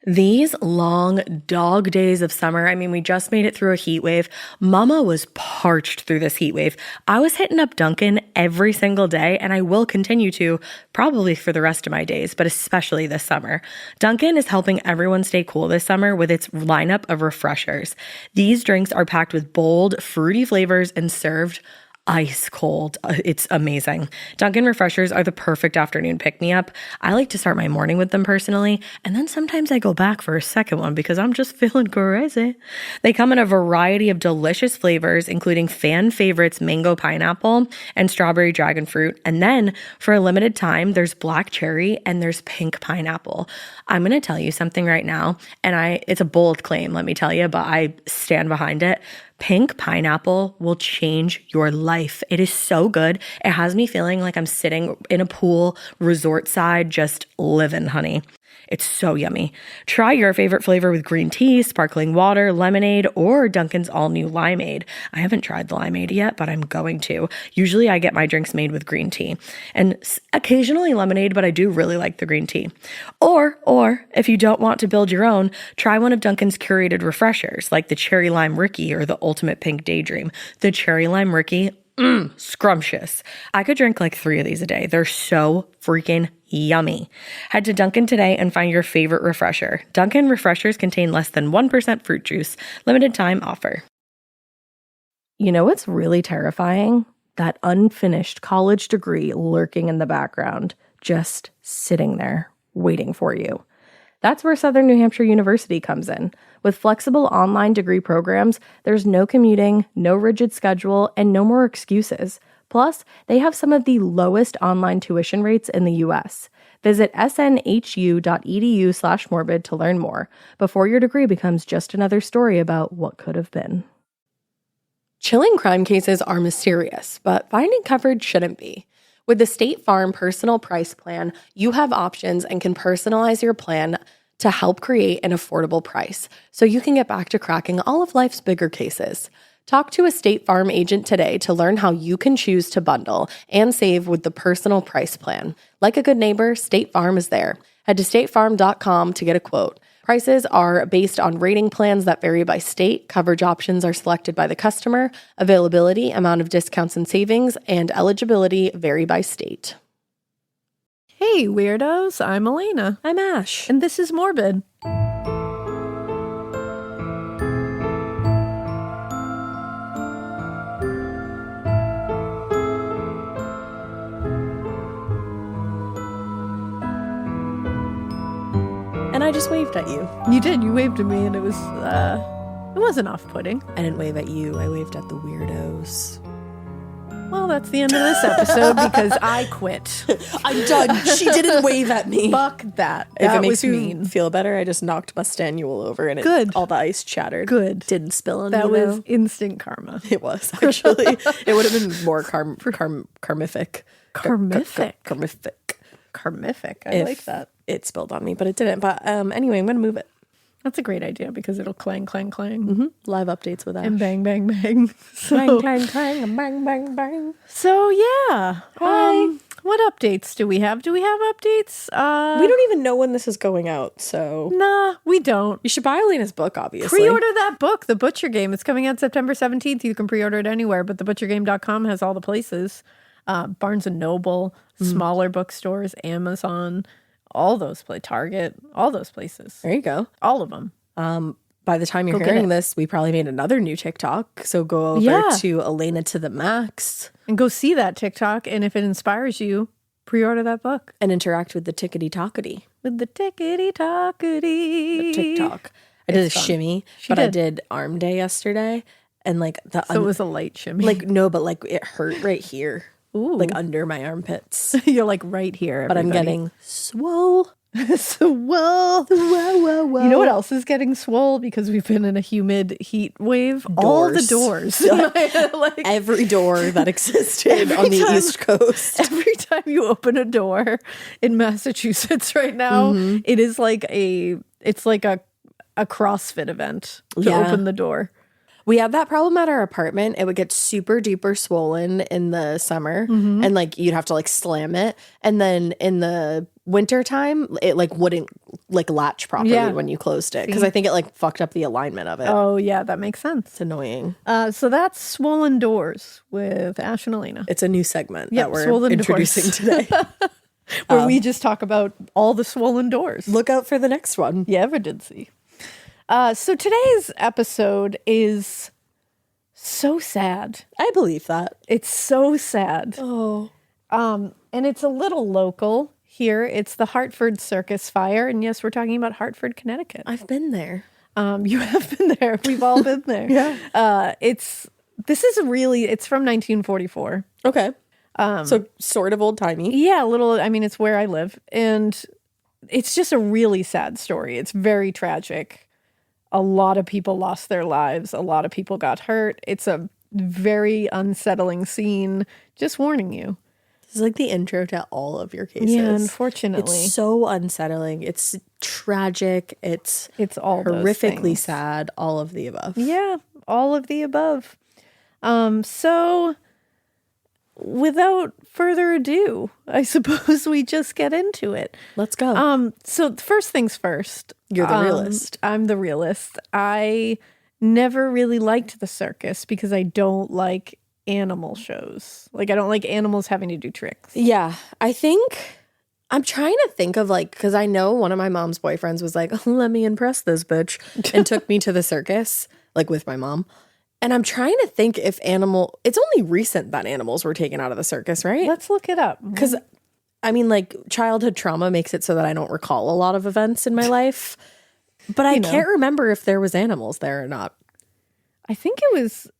These long dog days of summer, I mean, we just made it through a heat wave. Mama was parched through this heat wave. I was hitting up Dunkin' every single day, and I will continue to probably for the rest of my days, but especially this summer. Dunkin' is helping everyone stay cool this summer with its lineup of refreshers. These drinks are packed with bold, fruity flavors and served ice cold. It's amazing. Dunkin' refreshers are the perfect afternoon pick-me-up. I like to start my morning with them personally, and then sometimes I go back for a second one because I'm just feeling crazy. They come in a variety of delicious flavors, including fan favorites mango pineapple and strawberry dragon fruit. And then for a limited time, there's black cherry and there's pink pineapple. I'm going to tell you something right now, and it's a bold claim, let me tell you, but I stand behind it. Pink pineapple will change your life. It is so good. It has me feeling like I'm sitting in a pool, resort side, just living, honey. It's so yummy. Try your favorite flavor with green tea, sparkling water, lemonade, or Dunkin's all-new limeade. I haven't tried the limeade yet, but I'm going to. Usually I get my drinks made with green tea and occasionally lemonade, but I do really like the green tea. Or if you don't want to build your own, try one of Dunkin's curated refreshers like the Cherry Lime Ricky or the Ultimate Pink Daydream. The Cherry Lime Ricky, scrumptious. I could drink like 3 of these a day. They're so freaking yummy. Head to Dunkin' today and find your favorite refresher. Dunkin' refreshers contain less than 1% fruit juice. Limited time offer. You know what's really terrifying? That unfinished college degree lurking in the background, just sitting there waiting for you. That's where Southern New Hampshire University comes in. With flexible online degree programs, there's no commuting, no rigid schedule, and no more excuses. Plus, they have some of the lowest online tuition rates in the U.S. Visit snhu.edu/morbid to learn more before your degree becomes just another story about what could have been. Chilling crime cases are mysterious, but finding coverage shouldn't be. With the State Farm Personal Price Plan, you have options and can personalize your plan to help create an affordable price so you can get back to cracking all of life's bigger cases. Talk to a State Farm agent today to learn how you can choose to bundle and save with the Personal Price Plan. Like a good neighbor, State Farm is there. Head to statefarm.com to get a quote. Prices are based on rating plans that vary by state. Coverage options are selected by the customer. Availability, amount of discounts and savings, and eligibility vary by state. Hey, weirdos. I'm Elena. I'm Ash. And this is Morbid. And I just waved at you. You did. You waved at me, and it wasn't off-putting. I didn't wave at you. I waved at the weirdos. Well, that's the end of this episode because I quit. I'm done. She didn't wave at me. Fuck that. If That it makes was you mean. feel better, I just knocked Mustanual over and all the ice shattered. Good. Didn't spill on That me, was though. instant karma. It was, actually. It would have been more karmific. Karmific. Karmific. I like that. It spilled on me, but it didn't. But anyway, I'm going to move it. That's a great idea because it'll clang, clang, clang. Mm-hmm. Live updates with Ash. And bang, bang, bang. Clang, clang, clang, and bang, bang, bang. So, yeah. Hi. What updates do we have? Do we have updates? We don't even know when this is going out, so... Nah, we don't. You should buy Elena's book, obviously. Pre-order that book, The Butcher Game. It's coming out September 17th. You can pre-order it anywhere, but thebutchergame.com has all the places. Barnes & Noble, smaller bookstores, Amazon, all those places, Target, all those places. There you go. All of them. By the time you're hearing this, we probably made another new TikTok. So go over to Elena to the Max. And go see that TikTok. And if it inspires you, pre-order that book. And interact with the tickety-tockety. With the tickety-tockety. TikTok. I did a shimmy, I did arm day yesterday. And like So it was a light shimmy. Like, no, but like it hurt right here. Ooh. Like under my armpits. You're like right here. But I'm getting swole. Swole. Whoa. You know what else is getting swole? Because we've been in a humid heat wave. All the doors. Like, every door that existed on the East Coast. Every time you open a door in Massachusetts right now, it is like a CrossFit event to open the door. We had that problem at our apartment. It would get super duper swollen in the summer and like you'd have to like slam it. And then in the winter time, it like wouldn't like latch properly when you closed it. Because I think it like fucked up the alignment of it. Oh, yeah, that makes sense. It's annoying. So that's Swollen Doors with Ash and Elena. It's a new segment that we're Swollen introducing Doors. today. Where we just talk about all the swollen doors. Look out for the next one. You ever did see. So today's episode is so sad. I believe that. It's so sad. Oh. And it's a little local here. It's the Hartford Circus fire. And yes, we're talking about Hartford, Connecticut. I've been there. You have been there. We've all been there. Yeah. It's from 1944. Okay. So sort of old timey. Yeah, a little. I mean, it's where I live. And it's just a really sad story. It's very tragic. A lot of people lost their lives. A lot of people got hurt. It's a very unsettling scene. Just warning you. This is like the intro to all of your cases. Yeah, unfortunately. It's so unsettling. It's tragic. It's all horrifically sad. All of the above. Yeah, all of the above. So without further ado, I suppose we just get into it. Let's go. So first things first. You're the realist. I'm the realist. I never really liked the circus because I don't like animal shows. Like, I don't like animals having to do tricks. Yeah. I think I'm trying to think of like, because I know one of my mom's boyfriends was like, oh, let me impress this bitch, and took me to the circus, like with my mom. And I'm trying to think if it's only recent that animals were taken out of the circus, right? Let's look it up. Because, I mean, like, childhood trauma makes it so that I don't recall a lot of events in my life. But I can't remember if there was animals there or not. I think it was...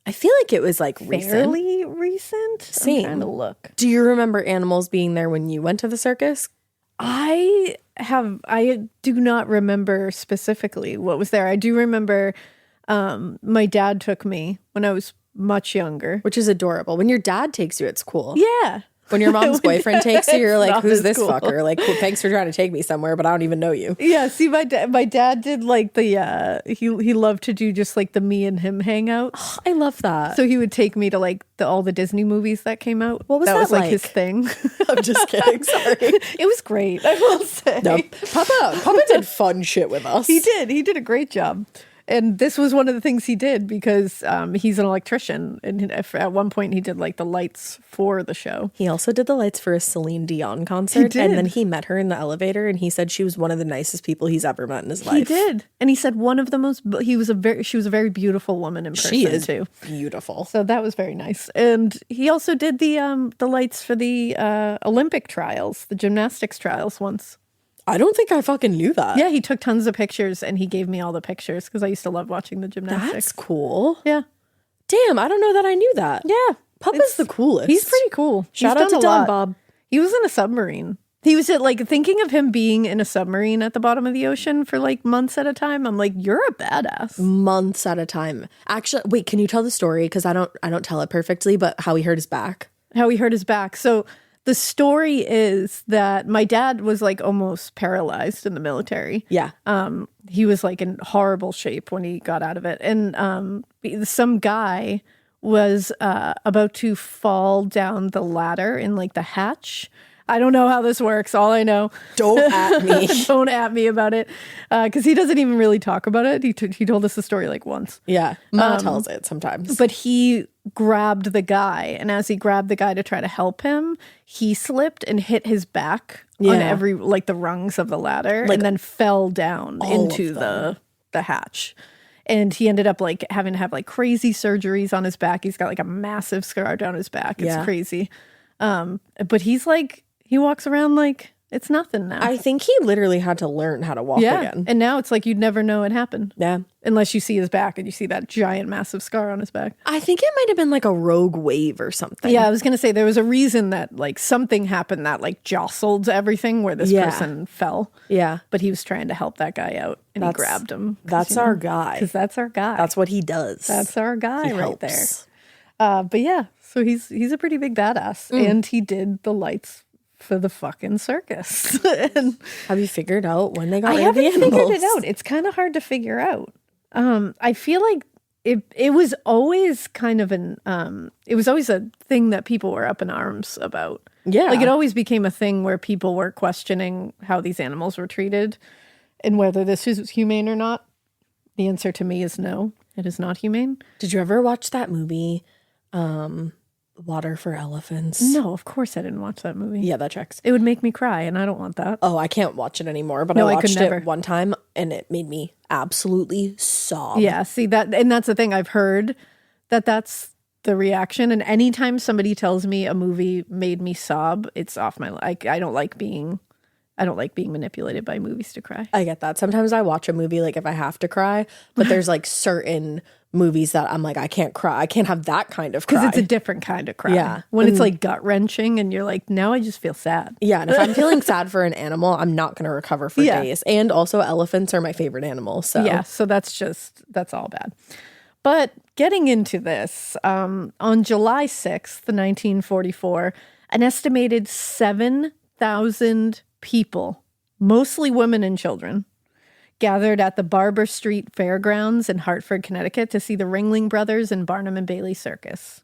I feel like it was, like, fairly recent. Same. I'm trying to look. Do you remember animals being there when you went to the circus? I do not remember specifically what was there. I do remember my dad took me when I was much younger. Which is adorable. When your dad takes you, it's cool. Yeah. When your mom's boyfriend takes you, you're like, not who's as this cool. fucker? Like, cool, thanks for trying to take me somewhere, but I don't even know you. Yeah, see, my dad did like the, he loved to do just like the me and him hangout. Oh, I love that. So he would take me to like all the Disney movies that came out. What was that that was like like? his thing. I'm just kidding. Sorry. It was great, I will say. No, Papa did fun shit with us. He did a great job. And this was one of the things he did because he's an electrician. And at one point he did like the lights for the show. He also did the lights for a Celine Dion concert. He did. And then he met her in the elevator and he said she was one of the nicest people he's ever met in his life. He did. And he said she was a very beautiful woman in person She is too. beautiful. So that was very nice. And he also did the lights for the Olympic trials, the gymnastics trials once. I don't think I fucking knew that. Yeah, he took tons of pictures and he gave me all the pictures because I used to love watching the gymnastics. That's cool. Yeah. Damn, I don't know that I knew that. Yeah. Papa's the coolest. He's pretty cool. Shout He's out to done a Don lot. Bob. He was in a submarine. He was like thinking of him being in a submarine at the bottom of the ocean for like months at a time. I'm like, you're a badass. Months at a time. Actually, wait, can you tell the story? Because I don't tell it perfectly, but how he hurt his back. How he hurt his back. So the story is that my dad was like almost paralyzed in the military. Yeah. He was like in horrible shape when he got out of it. And some guy was about to fall down the ladder in like the hatch. I don't know how this works. All I know. Don't at me. Don't at me about it. Because he doesn't even really talk about it. He told us the story like once. Yeah. Ma tells it sometimes. But he grabbed the guy. And as he grabbed the guy to try to help him, he slipped and hit his back on every, like the rungs of the ladder. Like, and then fell down into the hatch. And he ended up like having to have like crazy surgeries on his back. He's got like a massive scar down his back. It's crazy. But he's like, he walks around like it's nothing now. I think he literally had to learn how to walk again. And now it's like you'd never know it happened. Yeah. Unless you see his back and you see that giant, massive scar on his back. I think it might have been like a rogue wave or something. Yeah, I was going to say there was a reason that like something happened that like jostled everything where this person fell. Yeah. But he was trying to help that guy out and he grabbed him. That's our guy. Because that's our guy. That's what he does. That's our guy He right helps. there. But yeah, so he's a pretty big badass. And he did the lights for the fucking circus. And have you figured out when they got I rid of the haven't animals? figured it out. It's kind of hard to figure out. I feel like it was always kind of it was always a thing that people were up in arms about. Yeah. Like it always became a thing where people were questioning how these animals were treated and whether this is humane or not. The answer to me is no, it is not humane. Did you ever watch that movie, Water for Elephants? No, of course I didn't watch that movie. Yeah, that checks. It would make me cry, and I don't want that. Oh, I can't watch it anymore, but No, I I could watched never. it one time and it made me absolutely sob. Yeah, see that, and that's the thing. I've heard that that's the reaction, and anytime somebody tells me a movie made me sob, it's off my. I don't like being manipulated by movies to cry. I get that. Sometimes I watch a movie like if I have to cry, but there's like certain movies that I'm like, I can't cry. I can't have that kind of cry. Because it's a different kind of cry. Yeah. When it's like gut wrenching and you're like, now I just feel sad. Yeah, and if I'm feeling sad for an animal, I'm not going to recover for days. And also elephants are my favorite animal. So Yeah, so that's all bad. But getting into this, on July 6th, 1944, an estimated 7,000 people, mostly women and children, gathered at the Barbour Street fairgrounds in Hartford, Connecticut to see the Ringling brothers and Barnum and Baily Circus.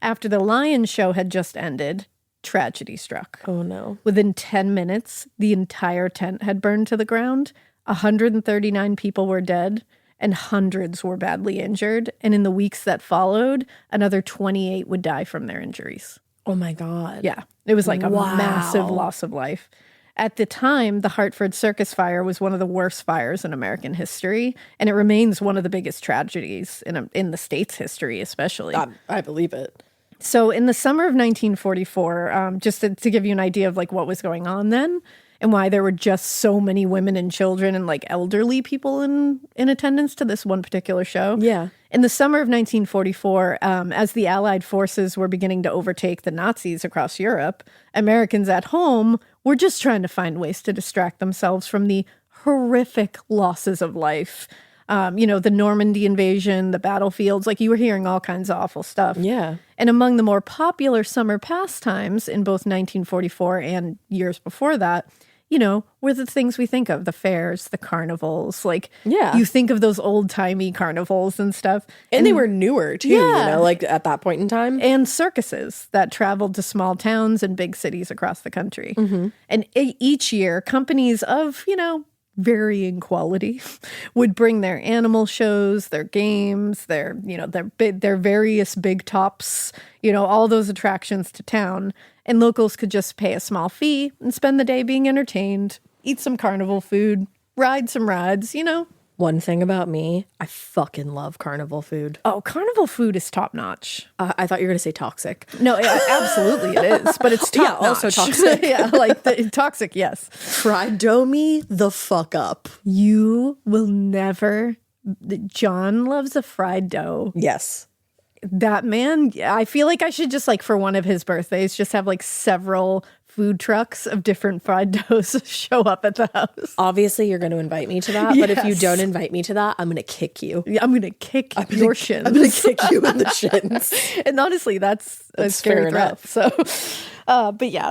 After the lion show had just ended, tragedy struck. Oh no. Within 10 minutes, the entire tent had burned to the ground. 139 people were dead and hundreds were badly injured. And in the weeks that followed, another 28 would die from their injuries. Oh my God. Yeah, it was like a Wow. massive loss of life. At the time, the Hartford Circus fire was one of the worst fires in American history, and it remains one of the biggest tragedies in the state's history, especially. I believe it. So in the summer of 1944, just to give you an idea of like what was going on then and why there were just so many women and children and like elderly people in attendance to this one particular show. Yeah. In the summer of 1944, as the Allied forces were beginning to overtake the Nazis across Europe, Americans at home were just trying to find ways to distract themselves from the horrific losses of life. The Normandy invasion, the battlefields, like you were hearing all kinds of awful stuff. Yeah. And among the more popular summer pastimes in both 1944 and years before that, were the things we think of, the fairs, the carnivals. Like, Yeah. you think of those old-timey carnivals and stuff. And they were newer too, Yeah. like at that point in time. And circuses that traveled to small towns and big cities across the country. Mm-hmm. And each year, companies of, varying quality would bring their animal shows, their games, their various big tops, all those attractions to town. And locals could just pay a small fee and spend the day being entertained, eat some carnival food, ride some rides, One thing about me, I fucking love carnival food. Oh, carnival food is top notch. I thought you were going to say toxic. No, absolutely it is, but it's top Yeah, also notch. toxic. Yeah, like toxic, yes. Fried dough me the fuck up. You will never. John loves a fried dough. Yes. That man, I feel like I should just like for one of his birthdays, just have like several food trucks of different fried doughs show up at the house. Obviously, you're going to invite me to that, but if you Yes. don't invite me to that, I'm going to kick you. Yeah, I'm gonna kick your shins. I'm going to kick you in the shins. And honestly, that's a scary fair threat. enough.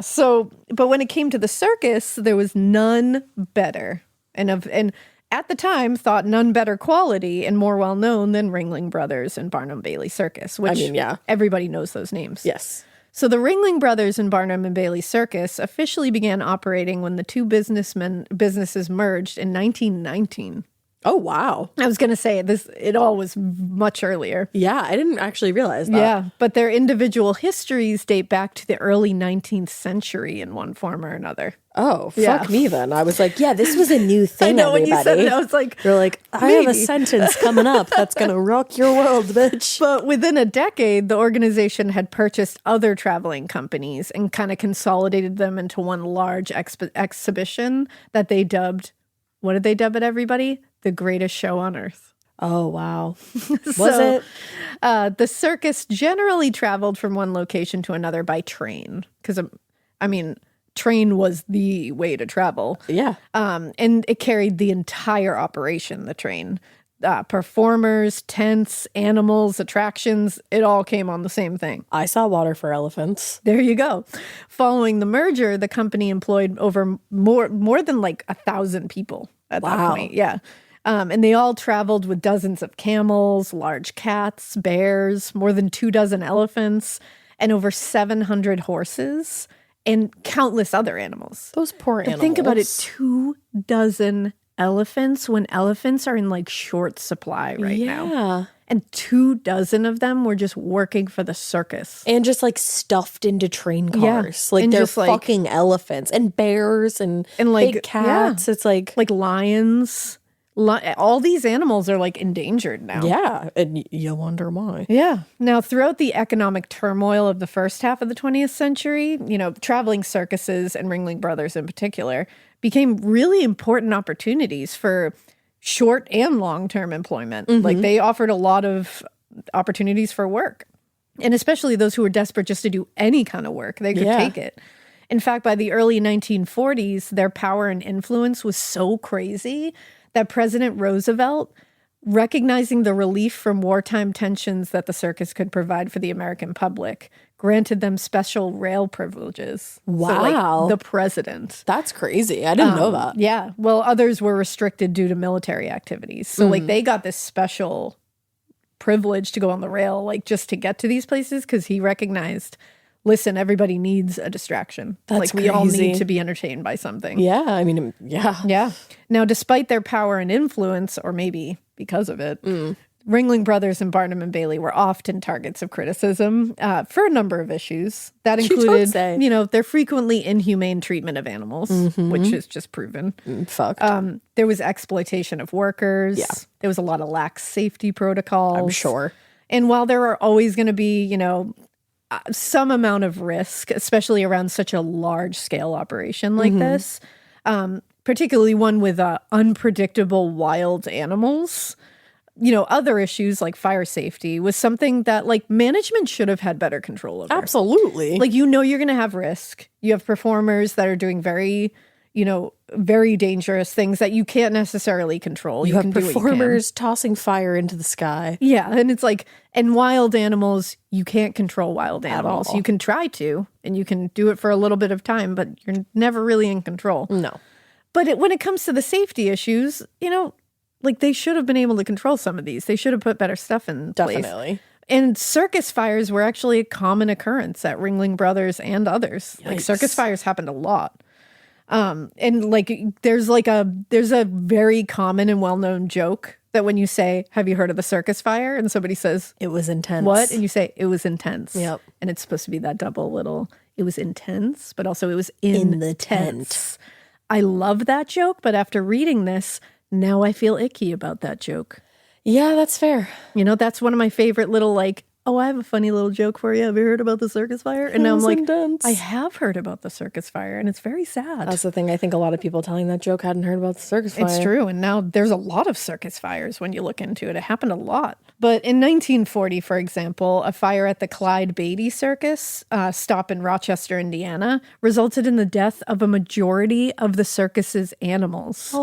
So, but when it came to the circus, there was none better, and at the time thought none better quality and more well known than Ringling Brothers and Barnum Baily Circus, which yeah. everybody knows those names. Yes. So the Ringling Brothers and Barnum and Baily Circus officially began operating when the two businesses merged in 1919. Oh, wow. I was going to say it all was much earlier. Yeah, I didn't actually realize that. Yeah, but their individual histories date back to the early 19th century in one form or another. Oh, Yeah. fuck me then. I was like, yeah, this was a new thing, I know when you said everybody. it, I was like, You're like, I have a maybe. sentence coming up that's going to rock your world, bitch. But within a decade, the organization had purchased other traveling companies and kind of consolidated them into one large exhibition that they dubbed, what did they dub it, everybody? The greatest show on earth. Oh, wow. Was So, it? The circus generally traveled from one location to another by train because, train was the way to travel. Yeah. And it carried the entire operation, the train. Performers, tents, animals, attractions, it all came on the same thing. I saw Water for Elephants. There you go. Following the merger, the company employed over more than like 1,000 people at that Wow. point. Yeah. And they all traveled with dozens of camels, large cats, bears, more than 24 elephants, and over 700 horses, and countless other animals. Those poor But animals. think about it, 24 elephants when elephants are in like short supply right now. Yeah. And 24 of them were just working for the circus. And just like stuffed into train cars. Like And they're just, like- fucking elephants and bears and like, big cats. It's like Lions. All these animals are like endangered now. yeah. And you wonder why. Yeah. Now, throughout the economic turmoil of the first half of the 20th century, traveling circuses and Ringling Brothers in particular became really important opportunities for short and long-term employment. Like they offered a lot of opportunities for work. And especially those who were desperate just to do any kind of work, they could take it. In fact, by the early 1940s, their power and influence was so crazy that President Roosevelt, recognizing the relief from wartime tensions that the circus could provide for the American public, granted them special rail privileges. Wow. So, like, the president. That's crazy. I didn't know that. Yeah. Well, others were restricted due to military activities. So, like, they got this special privilege to go on the rail, like, just to get to these places because he recognized, listen, everybody needs a distraction. That's like, we all crazy. need to be entertained by something. Yeah. I mean, yeah. Yeah. Now, despite their power and influence, or maybe because of it, Ringling Brothers and Barnum and Baily were often targets of criticism for a number of issues. That You don't included, say. their frequently inhumane treatment of animals, which is just proven. Fucked. There was exploitation of workers. Yeah. There was a lot of lax safety protocols. I'm sure. And while there are always going to be, some amount of risk, especially around such a large scale operation like this, particularly one with unpredictable wild animals, other issues like fire safety was something that like management should have had better control over. Absolutely. Like, you're going to have risk. You have performers that are doing very, very dangerous things that you can't necessarily control. you have can do what you can. performers tossing fire into the sky. Yeah, and it's like, and wild animals, you can't control wild animals. all. You can try to, and you can do it for a little bit of time, but you're never really in control. No. But when it comes to the safety issues, like they should have been able to control some of these. They should have put better stuff in place. Definitely. And circus fires were actually a common occurrence at Ringling Brothers and others. Like, circus Yikes. fires happened a lot. And like there's a very common and well-known joke that when you say, "Have you heard of the circus fire?" and somebody says, It was intense. "What?" and you say, "It was intense." Yep. And it's supposed to be that double little, it was intense, but also it was In the intense. I love that joke, but after reading this, now I feel icky about that joke. Yeah, that's fair. That's one of my favorite little like, oh, I have a funny little joke for you. Have you heard about the circus fire? And now I'm was like, intense. I have heard about the circus fire, and it's very sad. That's the thing. I think a lot of people telling that joke hadn't heard about the circus fire. It's true. And now there's a lot of circus fires when you look into it. It happened a lot. But in 1940, for example, a fire at the Clyde Beatty Circus stop in Rochester, Indiana, resulted in the death of a majority of the circus's animals,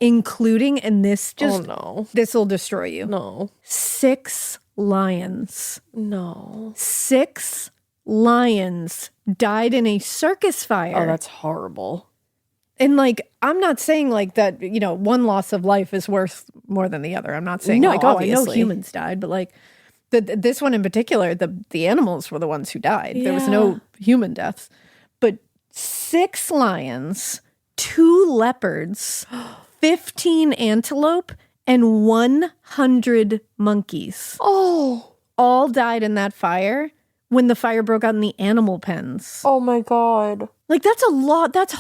including, and this just, this will destroy you. No. 6 lions. No. 6 lions died in a circus fire. Oh, that's horrible. And like, I'm not saying like that, one loss of life is worth more than the other. I'm not saying No, like, oh, I know obviously. humans died, but like this one in particular, the animals were the ones who died. There was no human deaths. But 6 lions, 2 leopards, 15 antelope, and 100 monkeys. Oh. All died in that fire when the fire broke out in the animal pens. Oh my God. Like, that's a lot. That's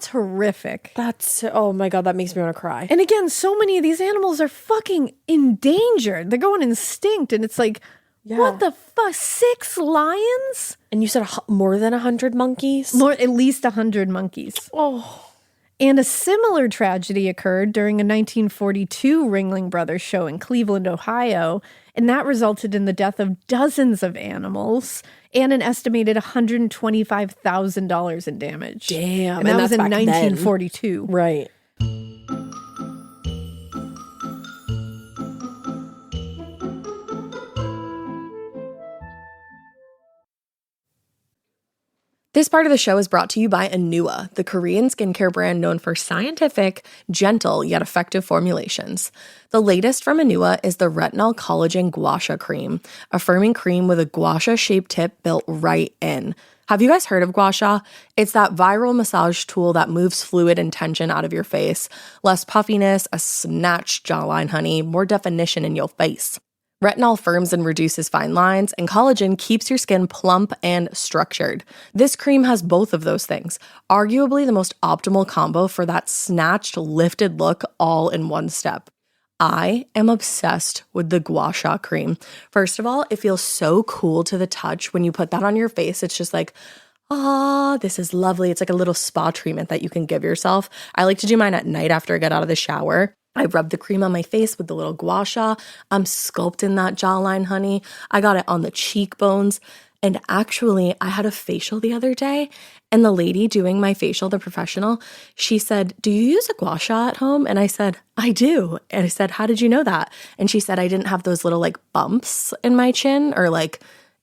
horrific. That's, oh my God, that makes me want to cry. And again, so many of these animals are fucking endangered. They're going extinct. And it's like, what the fuck? 6 lions? And you said more than 100 monkeys? More, at least 100 monkeys. Oh. And a similar tragedy occurred during a 1942 Ringling Brothers show in Cleveland, Ohio. And that resulted in the death of dozens of animals and an estimated $125,000 in damage. Damn. And that was that's in back then. 1942. Right. This part of the show is brought to you by Anua, the Korean skincare brand known for scientific, gentle, yet effective formulations. The latest from Anua is the Retinol Collagen Gua Sha Cream, a firming cream with a gua sha-shaped tip built right in. Have you guys heard of gua sha? It's that viral massage tool that moves fluid and tension out of your face. Less puffiness, a snatched jawline, honey, more definition in your face. Retinol firms and reduces fine lines, and collagen keeps your skin plump and structured. This cream has both of those things, arguably the most optimal combo for that snatched, lifted look all in one step. I am obsessed with the Gua Sha cream. First of all, it feels so cool to the touch. When you put that on your face, it's just like, this is lovely. It's like a little spa treatment that you can give yourself. I like to do mine at night after I get out of the shower. I rub the cream on my face with the little gua sha. I'm sculpting that jawline, honey. I got it on the cheekbones. And actually, I had a facial the other day, and the lady doing my facial, the professional, she said, "Do you use a gua sha at home?" And I said, "I do." And I said, "How did you know that?" And she said, "I didn't have those little like bumps in my chin or like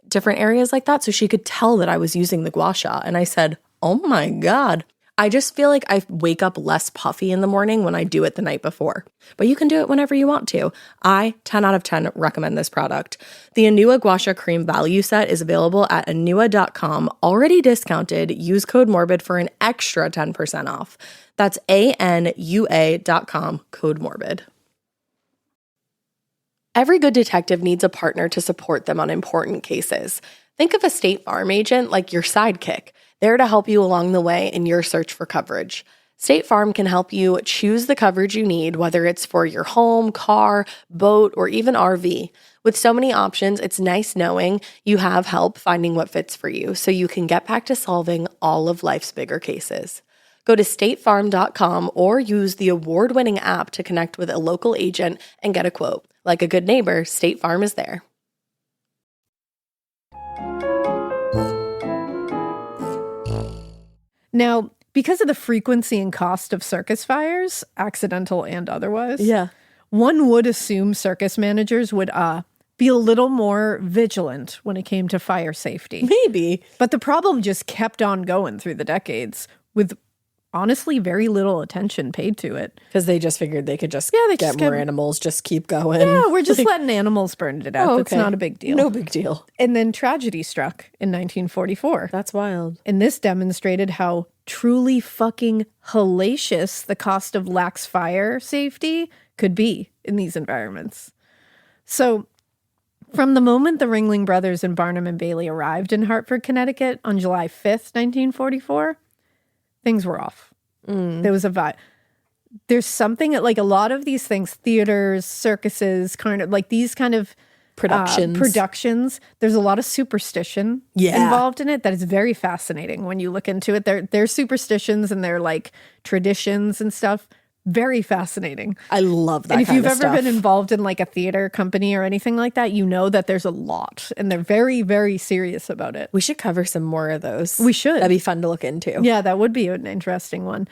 different areas like that." So she could tell that I was using the gua sha. And I said, "Oh my God." I just feel like I wake up less puffy in the morning when I do it the night before. But you can do it whenever you want to. I, 10 out of 10, recommend this product. The Anua Gua Sha Cream Value Set is available at anua.com, already discounted. Use code MORBID for an extra 10% off. That's ANUA.com, code MORBID. Every good detective needs a partner to support them on important cases. Think of a State Farm agent like your sidekick, there to help you along the way in your search for coverage. State Farm can help you choose the coverage you need, whether it's for your home, car, boat, or even RV. With so many options, it's nice knowing you have help finding what fits for you so you can get back to solving all of life's bigger cases. Go to statefarm.com or use the award-winning app to connect with a local agent and get a quote. Like a good neighbor, State Farm is there. Now, because of the frequency and cost of circus fires, accidental and otherwise, one would assume circus managers would be a little more vigilant when it came to fire safety. Maybe. But the problem just kept on going through the decades with honestly very little attention paid to it. Because they just figured they could just get more animals, just keep going. Yeah, we're just letting animals burn to death. It's not a big deal. No big deal. And then tragedy struck in 1944. That's wild. And this demonstrated how truly fucking hellacious the cost of lax fire safety could be in these environments. So, from the moment the Ringling brothers and Barnum and Baily arrived in Hartford, Connecticut on July 5th, 1944, things were off. There was a vibe. There's something like a lot of these things, theaters, circuses, kind of like these kind of productions. There's a lot of superstition involved in it that is very fascinating when you look into it. Their superstitions and their like traditions and stuff. Very fascinating. I love that. And if kind you've of ever stuff. been involved in like a theater company or anything like that, you know that there's a lot and they're very, very serious about it. We should cover some more of those. We should. That'd be fun to look into. Yeah, that would be an interesting one.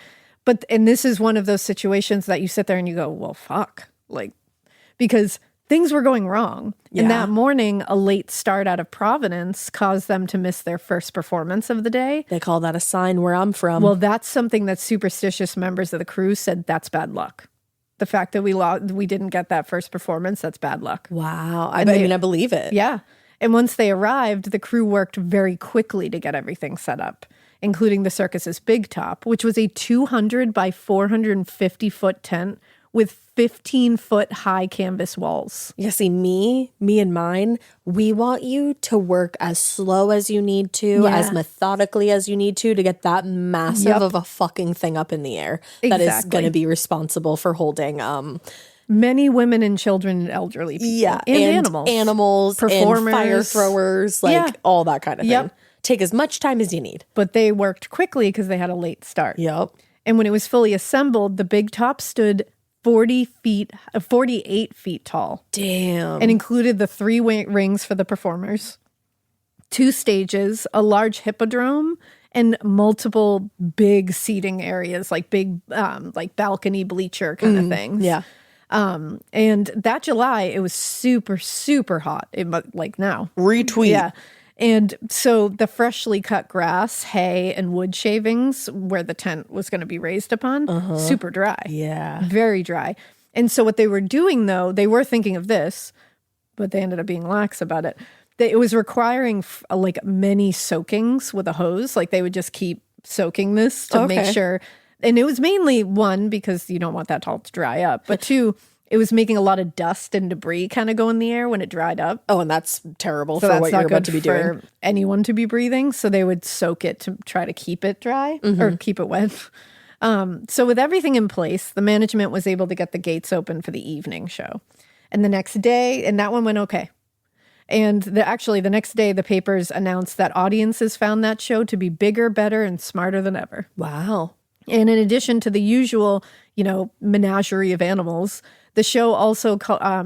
And this is one of those situations that you sit there and you go, well, fuck. Like, because things were going wrong. Yeah. And that morning, a late start out of Providence caused them to miss their first performance of the day. They call that a sign where I'm from. Well, that's something that superstitious members of the crew said that's bad luck. The fact that we didn't get that first performance, that's bad luck. Wow. I believe it. Yeah. And once they arrived, the crew worked very quickly to get everything set up, including the circus's big top, which was a 200 by 450 foot tent with 15-foot high canvas walls. Yeah, see, me and mine, we want you to work as slow as you need to, as methodically as you need to get that massive of a fucking thing up in the air that is going to be responsible for holding many women and children and elderly people. Yeah, and animals, performers, and fire throwers, like all that kind of thing. Take as much time as you need. But they worked quickly because they had a late start. Yep. And when it was fully assembled, the big top stood 48 feet tall. Damn. And included the 3 rings for the performers, 2 stages, a large hippodrome, and multiple big seating areas, like big, like balcony bleacher kind of things. Yeah. And that July, it was super, super hot. Like now. Retweet. Yeah. And so the freshly cut grass, hay, and wood shavings where the tent was going to be raised upon, super dry. Yeah. Very dry. And so what they were doing, though, they were thinking of this, but they ended up being lax about it. It was requiring like many soakings with a hose. Like they would just keep soaking this to make sure. And it was mainly, one, because you don't want that all to dry up. But two, it was making a lot of dust and debris kind of go in the air when it dried up. Oh, and that's terrible So for that's what not you're about good to be for doing. anyone to be breathing. So they would soak it to try to keep it dry or keep it wet. So with everything in place, the management was able to get the gates open for the evening show. And the next day, and that one went okay. And actually, the next day, the papers announced that audiences found that show to be bigger, better, and smarter than ever. Wow. And in addition to the usual, menagerie of animals, the show also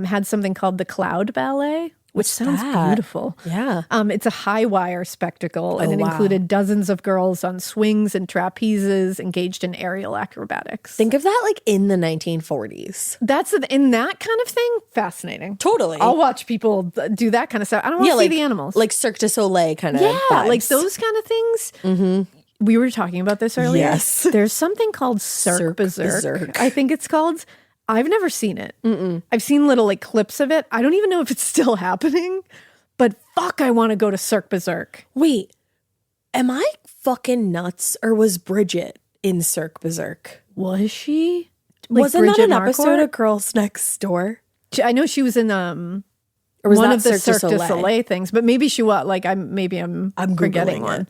had something called the Cloud Ballet, which sounds beautiful. Yeah. It's a high wire spectacle, and it included dozens of girls on swings and trapezes engaged in aerial acrobatics. Think of that like in the 1940s. That's in that kind of thing. Fascinating. Totally. I'll watch people do that kind of stuff. I don't want to see the animals. Like Cirque du Soleil kind of vibes. Like those kind of things. Mm-hmm. We were talking about this earlier. Yes. There's something called Cirque Berserk. I think it's called. I've never seen it. I've seen little like clips of it. I don't even know if it's still happening, but fuck, I want to go to Cirque Berserk. Wait, am I fucking nuts, or was Bridget in Cirque Berserk? Was she? Like Wasn't that an Marquardt? episode of Girls Next Door? I know she was in Or was one that of the Cirque Cirque du du Soleil? Soleil things, but maybe she was. Like I'm forgetting Googling one. it.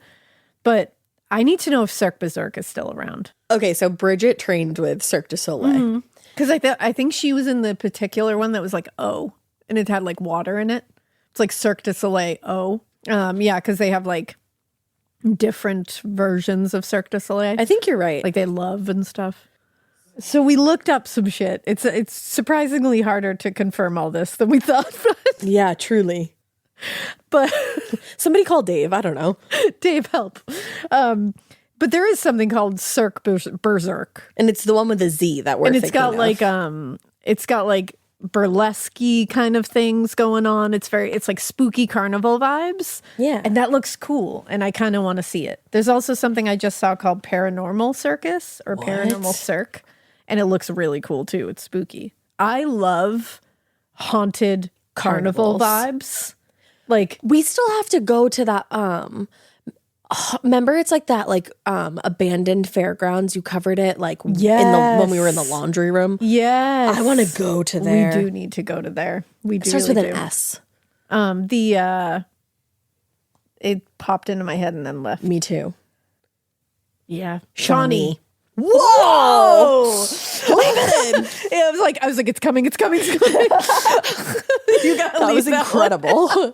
But I need to know if Cirque Berserk is still around. Okay, so Bridget trained with Cirque du Soleil. Because I think she was in the particular one that was like O, and it had like water in it. It's like Cirque du Soleil O. Yeah, because they have like different versions of Cirque du Soleil. I think you're right. Like they love and stuff. So we looked up some shit. It's surprisingly harder to confirm all this than we thought. Yeah, truly. But somebody call Dave. I don't know. Dave, help. But there is something called Cirque Berserk, and it's the one with the Z that we're. And it's got like burlesque kind of things going on. It's like spooky carnival vibes. Yeah, and that looks cool, and I kind of want to see it. There's also something I just saw called Paranormal Circus or Paranormal Cirque, and it looks really cool too. It's spooky. I love haunted carnival vibes. Like we still have to go to that. Remember, it's like that, like abandoned fairgrounds. You covered it, like when we were in the laundry room. Yes, I want to go to there. We do need to go to there. We do. It starts really with an S. It popped into my head and then left. Me too. Yeah, Shawnee. Whoa! Leave it in. Yeah, I was like, it's coming. You gotta that was incredible. Hey!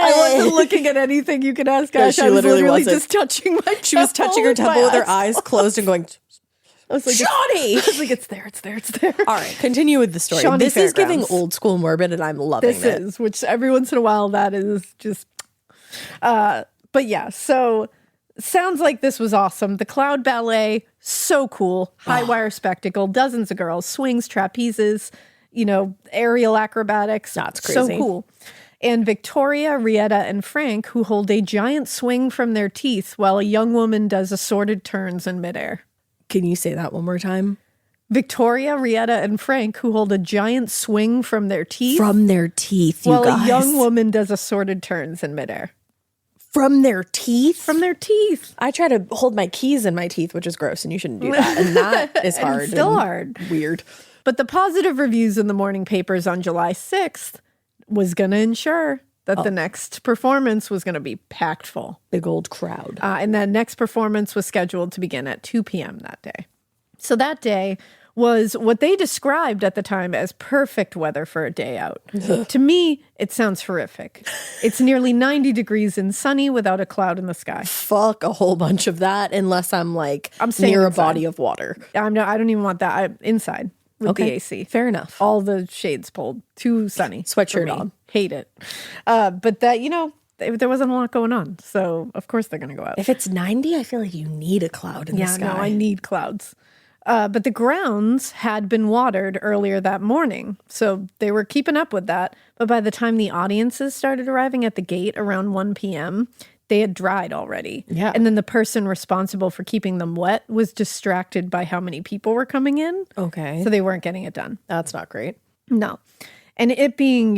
I wasn't looking at anything you could ask. No, she I was literally literally wasn't. just touching my. She was touching her temple with her eyes closed and going. I was like, Shawnee! I was like, it's there. All right, continue with the story. Shawnee This is giving Fairgrounds. old school morbid, and I'm loving This it. is, which every once in a while that is just. But yeah, so sounds like this was awesome. The Cloud Ballet, so cool. High wire spectacle, dozens of girls, swings, trapezes, aerial acrobatics. That's So crazy. cool. And Victoria, Rietta, and Frank, who hold a giant swing from their teeth while a young woman does assorted turns in midair. Can you say that one more time? Victoria, Rietta, and Frank, who hold a giant swing from their teeth From their teeth, you while guys. a young woman does assorted turns in midair. From their teeth? From their teeth. I try to hold my keys in my teeth, which is gross, and you shouldn't do that. And that is hard. It's still and hard. Weird. But the positive reviews in the morning papers on July 6th was going to ensure that the next performance was going to be packed full. Big old crowd. And that next performance was scheduled to begin at 2 p.m. that day. So that day was what they described at the time as perfect weather for a day out. To me, it sounds horrific. It's nearly 90 degrees and sunny without a cloud in the sky. Fuck a whole bunch of that unless I'm staying near inside. a body of water. I don't even want that. I'm inside with the AC. Fair enough. All the shades pulled. Too sunny. Sweatshirt for me. on. Hate it. But that, there wasn't a lot going on. So, of course, they're going to go out. If it's 90, I feel like you need a cloud in the sky. No, I need clouds. But the grounds had been watered earlier that morning, so they were keeping up with that. But by the time the audiences started arriving at the gate around 1 p.m., they had dried already. Yeah. And then the person responsible for keeping them wet was distracted by how many people were coming in. Okay. So they weren't getting it done. That's not great. No. And it being,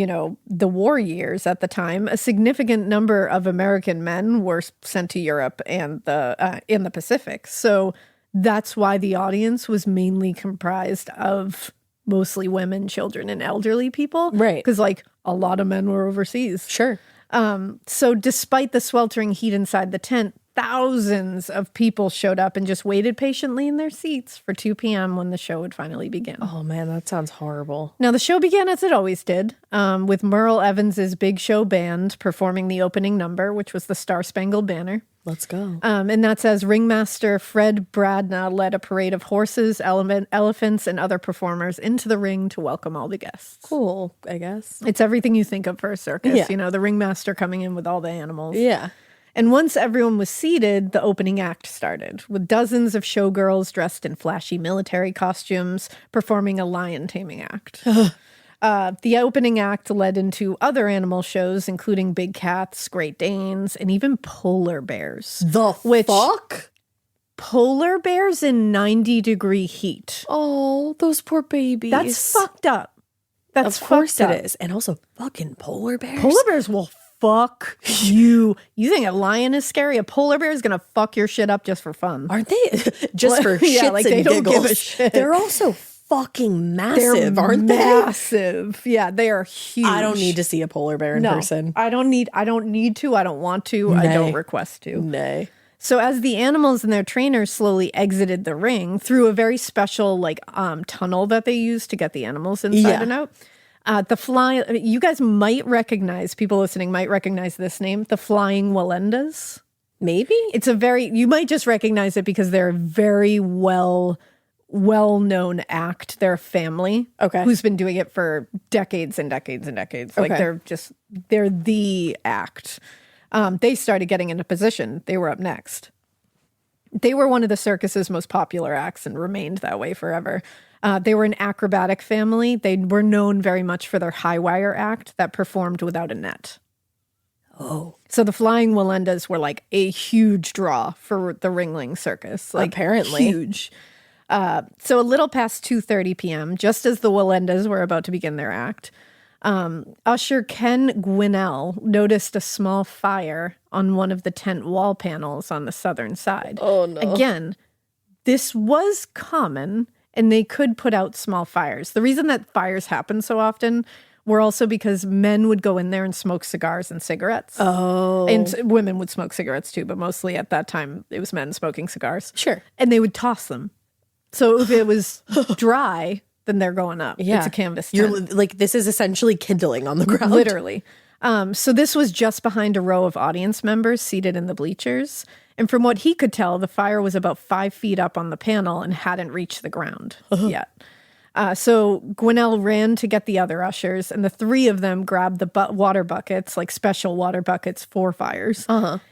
the war years at the time, a significant number of American men were sent to Europe and in the Pacific. So that's why the audience was mainly comprised of mostly women, children, and elderly people. Right. Because, a lot of men were overseas. Sure. So despite the sweltering heat inside the tent, thousands of people showed up and just waited patiently in their seats for 2 p.m. when the show would finally begin. Oh, man, that sounds horrible. Now, the show began as it always did, with Merle Evans's Big Show Band performing the opening number, which was the Star Spangled Banner. Let's go. And that's as ringmaster Fred Bradna led a parade of horses, elephants, and other performers into the ring to welcome all the guests. Cool, I guess. It's everything you think of for a circus, Yeah. the ringmaster coming in with all the animals. Yeah. And once everyone was seated, the opening act started, with dozens of showgirls dressed in flashy military costumes performing a lion taming act. The opening act led into other animal shows, including big cats, Great Danes, and even polar bears. The fuck? Polar bears in 90-degree heat. Oh, those poor babies. That's fucked up. That's Of course fucked it up. is. And also fucking polar bears. Polar bears will fuck you. You think a lion is scary? A polar bear is going to fuck your shit up just for fun. Aren't they? Just for Yeah, shits like and they don't giggles. give a shit. They're also fucking massive, They're aren't they? massive. Yeah, they are huge. I don't need to see a polar bear in person. I don't need to. I don't want to. I don't request to. Nay. So as the animals and their trainers slowly exited the ring through a very special tunnel that they used to get the animals inside and out, you guys might recognize, people listening might recognize this name, the Flying Wallendas. Maybe? It's you might just recognize it because they're a very well-known act. They're a family who's been doing it for decades and decades and decades. Like they're the act. They started getting into position. They were up next. They were one of the circus's most popular acts and remained that way forever. They were an acrobatic family. They were known very much for their high wire act that performed without a net. Oh. So the Flying Wallendas were like a huge draw for the Ringling Circus. Like apparently. Huge. So a little past 2:30 p.m., just as the Wallendas were about to begin their act, usher Ken Gwinnell noticed a small fire on one of the tent wall panels on the southern side. Oh, no. Again, this was common, and they could put out small fires. The reason that fires happen so often were also because men would go in there and smoke cigars and cigarettes. Oh. And women would smoke cigarettes too, but mostly at that time, it was men smoking cigars. Sure. And they would toss them. So if it was dry, then they're going up. Yeah. It's a canvas tent. You're this is essentially kindling on the ground. Literally. So this was just behind a row of audience members seated in the bleachers. And from what he could tell, the fire was about 5 feet up on the panel and hadn't reached the ground yet. So Gwinnell ran to get the other ushers, and the three of them grabbed the water buckets, like special water buckets for fires,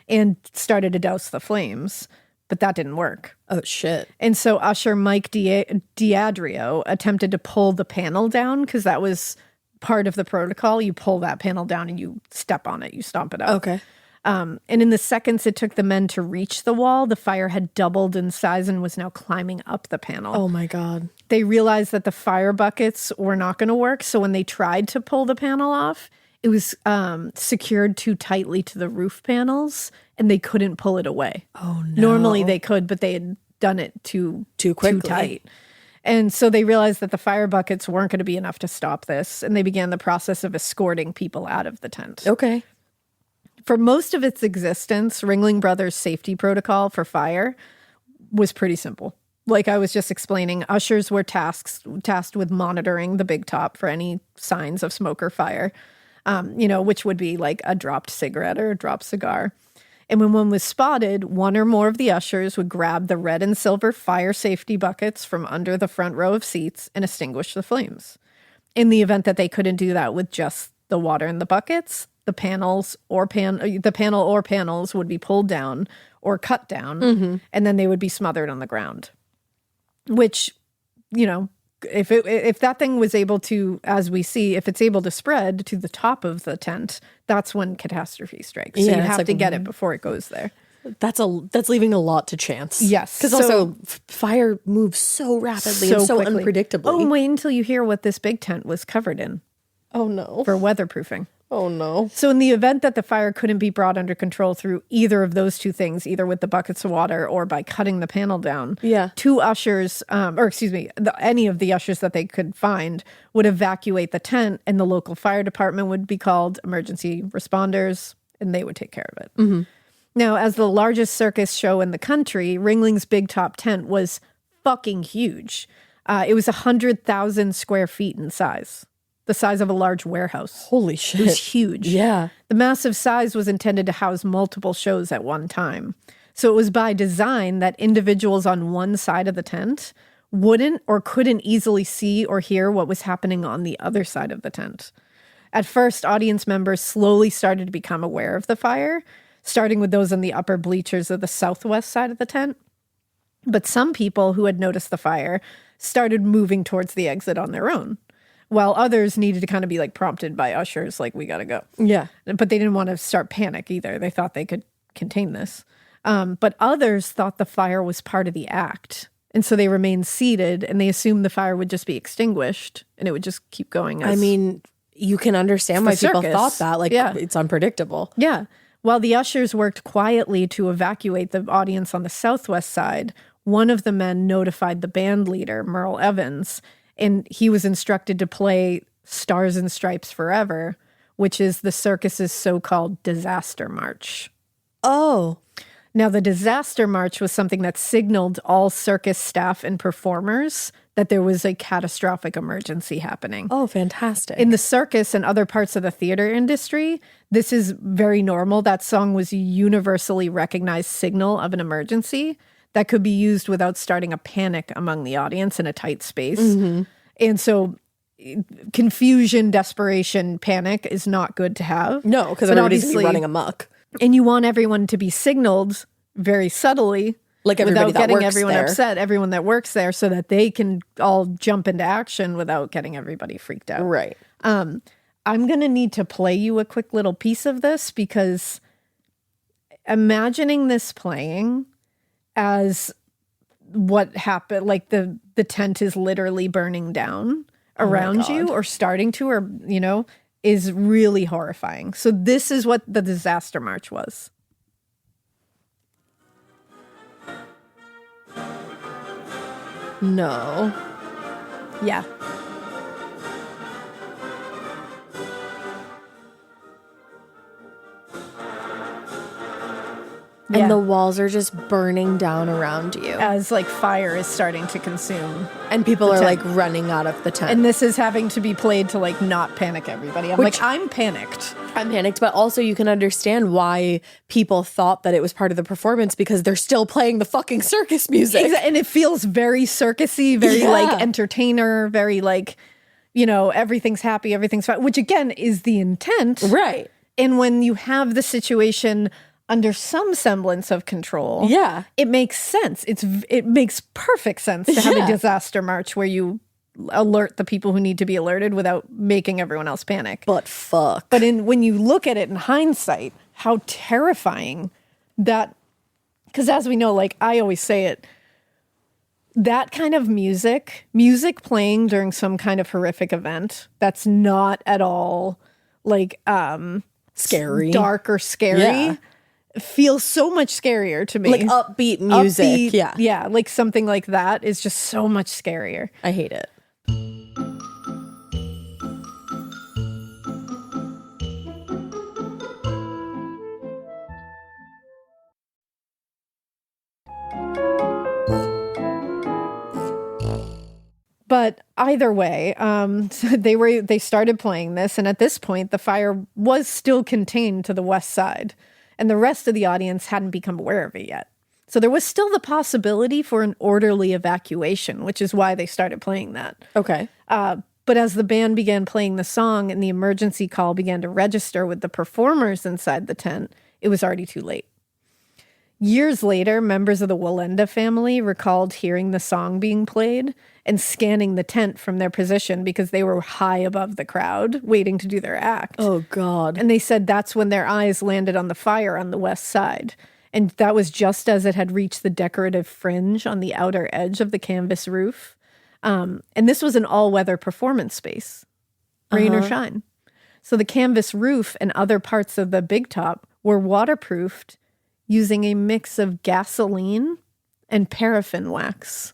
and started to douse the flames. But that didn't work. Oh, shit. And so Usher Mike Diadrio attempted to pull the panel down because that was part of the protocol. You pull that panel down and you step on it. You stomp it out. Okay. And in the seconds it took the men to reach the wall, the fire had doubled in size and was now climbing up the panel. Oh, my God. They realized that the fire buckets were not going to work. So when they tried to pull the panel off, it was secured too tightly to the roof panels and they couldn't pull it away. Oh, no. Normally they could, but they had done it too quickly. too tight. And so they realized that the fire buckets weren't going to be enough to stop this. And they began the process of escorting people out of the tent. Okay. For most of its existence, Ringling Brothers' safety protocol for fire was pretty simple. Like I was just explaining, ushers were tasked with monitoring the big top for any signs of smoke or fire, which would be like a dropped cigarette or a dropped cigar. And when one was spotted, one or more of the ushers would grab the red and silver fire safety buckets from under the front row of seats and extinguish the flames. In the event that they couldn't do that with just the water in the buckets, the panel or panels would be pulled down or cut down, and then they would be smothered on the ground. Which if that thing was able to, as we see, if it's able to spread to the top of the tent, that's when catastrophe strikes. So you have to get it before it goes there. That's leaving a lot to chance. Yes. Because also fire moves so rapidly and so quickly. unpredictably. Oh, wait until you hear what this big tent was covered in. Oh, no. For weatherproofing. Oh, no. So in the event that the fire couldn't be brought under control through either of those two things, either with the buckets of water or by cutting the panel down, two ushers, any of the ushers that they could find would evacuate the tent, and the local fire department would be called, emergency responders, and they would take care of it. Mm-hmm. Now, as the largest circus show in the country, Ringling's big top tent was fucking huge. It was 100,000 square feet in size. The size of a large warehouse. Holy shit. It was huge. Yeah. The massive size was intended to house multiple shows at one time. So it was by design that individuals on one side of the tent wouldn't or couldn't easily see or hear what was happening on the other side of the tent. At first, audience members slowly started to become aware of the fire, starting with those in the upper bleachers of the southwest side of the tent. But some people who had noticed the fire started moving towards the exit on their own, while others needed to kind of be like prompted by ushers, like, we got to go. Yeah. But they didn't want to start panic either. They thought they could contain this. But others thought the fire was part of the act. And so they remained seated, and they assumed the fire would just be extinguished and it would just keep going. I mean, you can understand why people thought that. Like, it's unpredictable. Yeah. While the ushers worked quietly to evacuate the audience on the southwest side, one of the men notified the band leader, Merle Evans, and he was instructed to play Stars and Stripes Forever, which is the circus's so-called disaster march. Oh. Now, the disaster march was something that signaled all circus staff and performers that there was a catastrophic emergency happening. Oh, fantastic. In the circus and other parts of the theater industry, this is very normal. That song was a universally recognized signal of an emergency that could be used without starting a panic among the audience in a tight space. Mm-hmm. And so confusion, desperation, panic is not good to have. No, because everybody's going to be running amok. And you want everyone to be signaled very subtly, like everybody without getting everyone upset, everyone that works there, so that they can all jump into action without getting everybody freaked out. Right. I'm going to need to play you a quick little piece of this, because imagining this playing as what happened, like the tent is literally burning down around you, or starting to, or, is really horrifying. So this is what the disaster march was. No. Yeah. And the walls are just burning down around you. As like fire is starting to consume. And people are like running out of the tent. And this is having to be played to like not panic everybody. I'm panicked. I'm panicked, but also you can understand why people thought that it was part of the performance, because they're still playing the fucking circus music. And it feels very circusy, very like entertainer, very like, everything's happy, everything's fine, which again is the intent. Right. And when you have the situation under some semblance of control, it makes sense. It makes perfect sense to have a disaster march where you alert the people who need to be alerted without making everyone else panic. But fuck. But when you look at it in hindsight, how terrifying that, because as we know, like I always say it, that kind of music playing during some kind of horrific event that's not at all like scary, dark or scary, feels so much scarier to me. Like upbeat music. Yeah, like something like that is just so much scarier. I hate it. But either way, they started playing this, and at this point, the fire was still contained to the west side, and the rest of the audience hadn't become aware of it yet. So there was still the possibility for an orderly evacuation, which is why they started playing that. Okay. But as the band began playing the song and the emergency call began to register with the performers inside the tent, it was already too late. Years later, members of the Wallenda family recalled hearing the song being played and scanning the tent from their position because they were high above the crowd waiting to do their act. Oh, God. And they said that's when their eyes landed on the fire on the west side. And that was just as it had reached the decorative fringe on the outer edge of the canvas roof. And this was an all-weather performance space, rain or shine. So the canvas roof and other parts of the big top were waterproofed using a mix of gasoline and paraffin wax.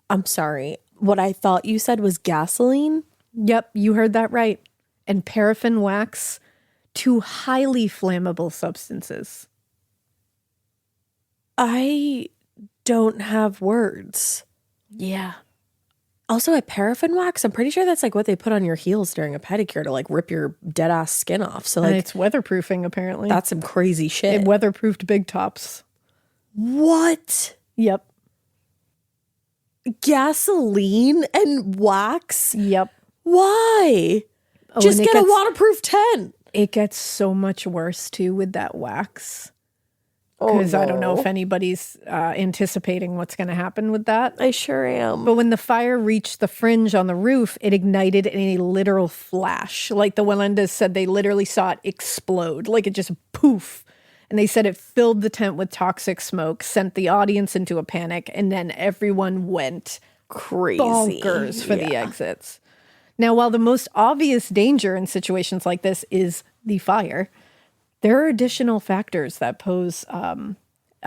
I'm sorry. What I thought you said was gasoline? Yep, you heard that right. And paraffin wax, two highly flammable substances. I don't have words. Yeah. Also, a paraffin wax, I'm pretty sure that's like what they put on your heels during a pedicure to like rip your dead ass skin off. So And like it's weatherproofing, apparently. that's some crazy shit. It weatherproofed big tops. What? Yep. Gasoline and wax? Yep. Why? Oh, Just and get a waterproof tent. It gets so much worse, too, with that wax. Oh, Because I don't know no. if anybody's anticipating what's going to happen with that. I sure am. But when the fire reached the fringe on the roof, it ignited in a literal flash. Like the Wallendas said, they literally saw it explode. Like it just poof. And they said it filled the tent with toxic smoke, sent the audience into a panic, and then everyone went Crazy. bonkers for the Yeah. exits. Now, while the most obvious danger in situations like this is the fire, there are additional factors that pose a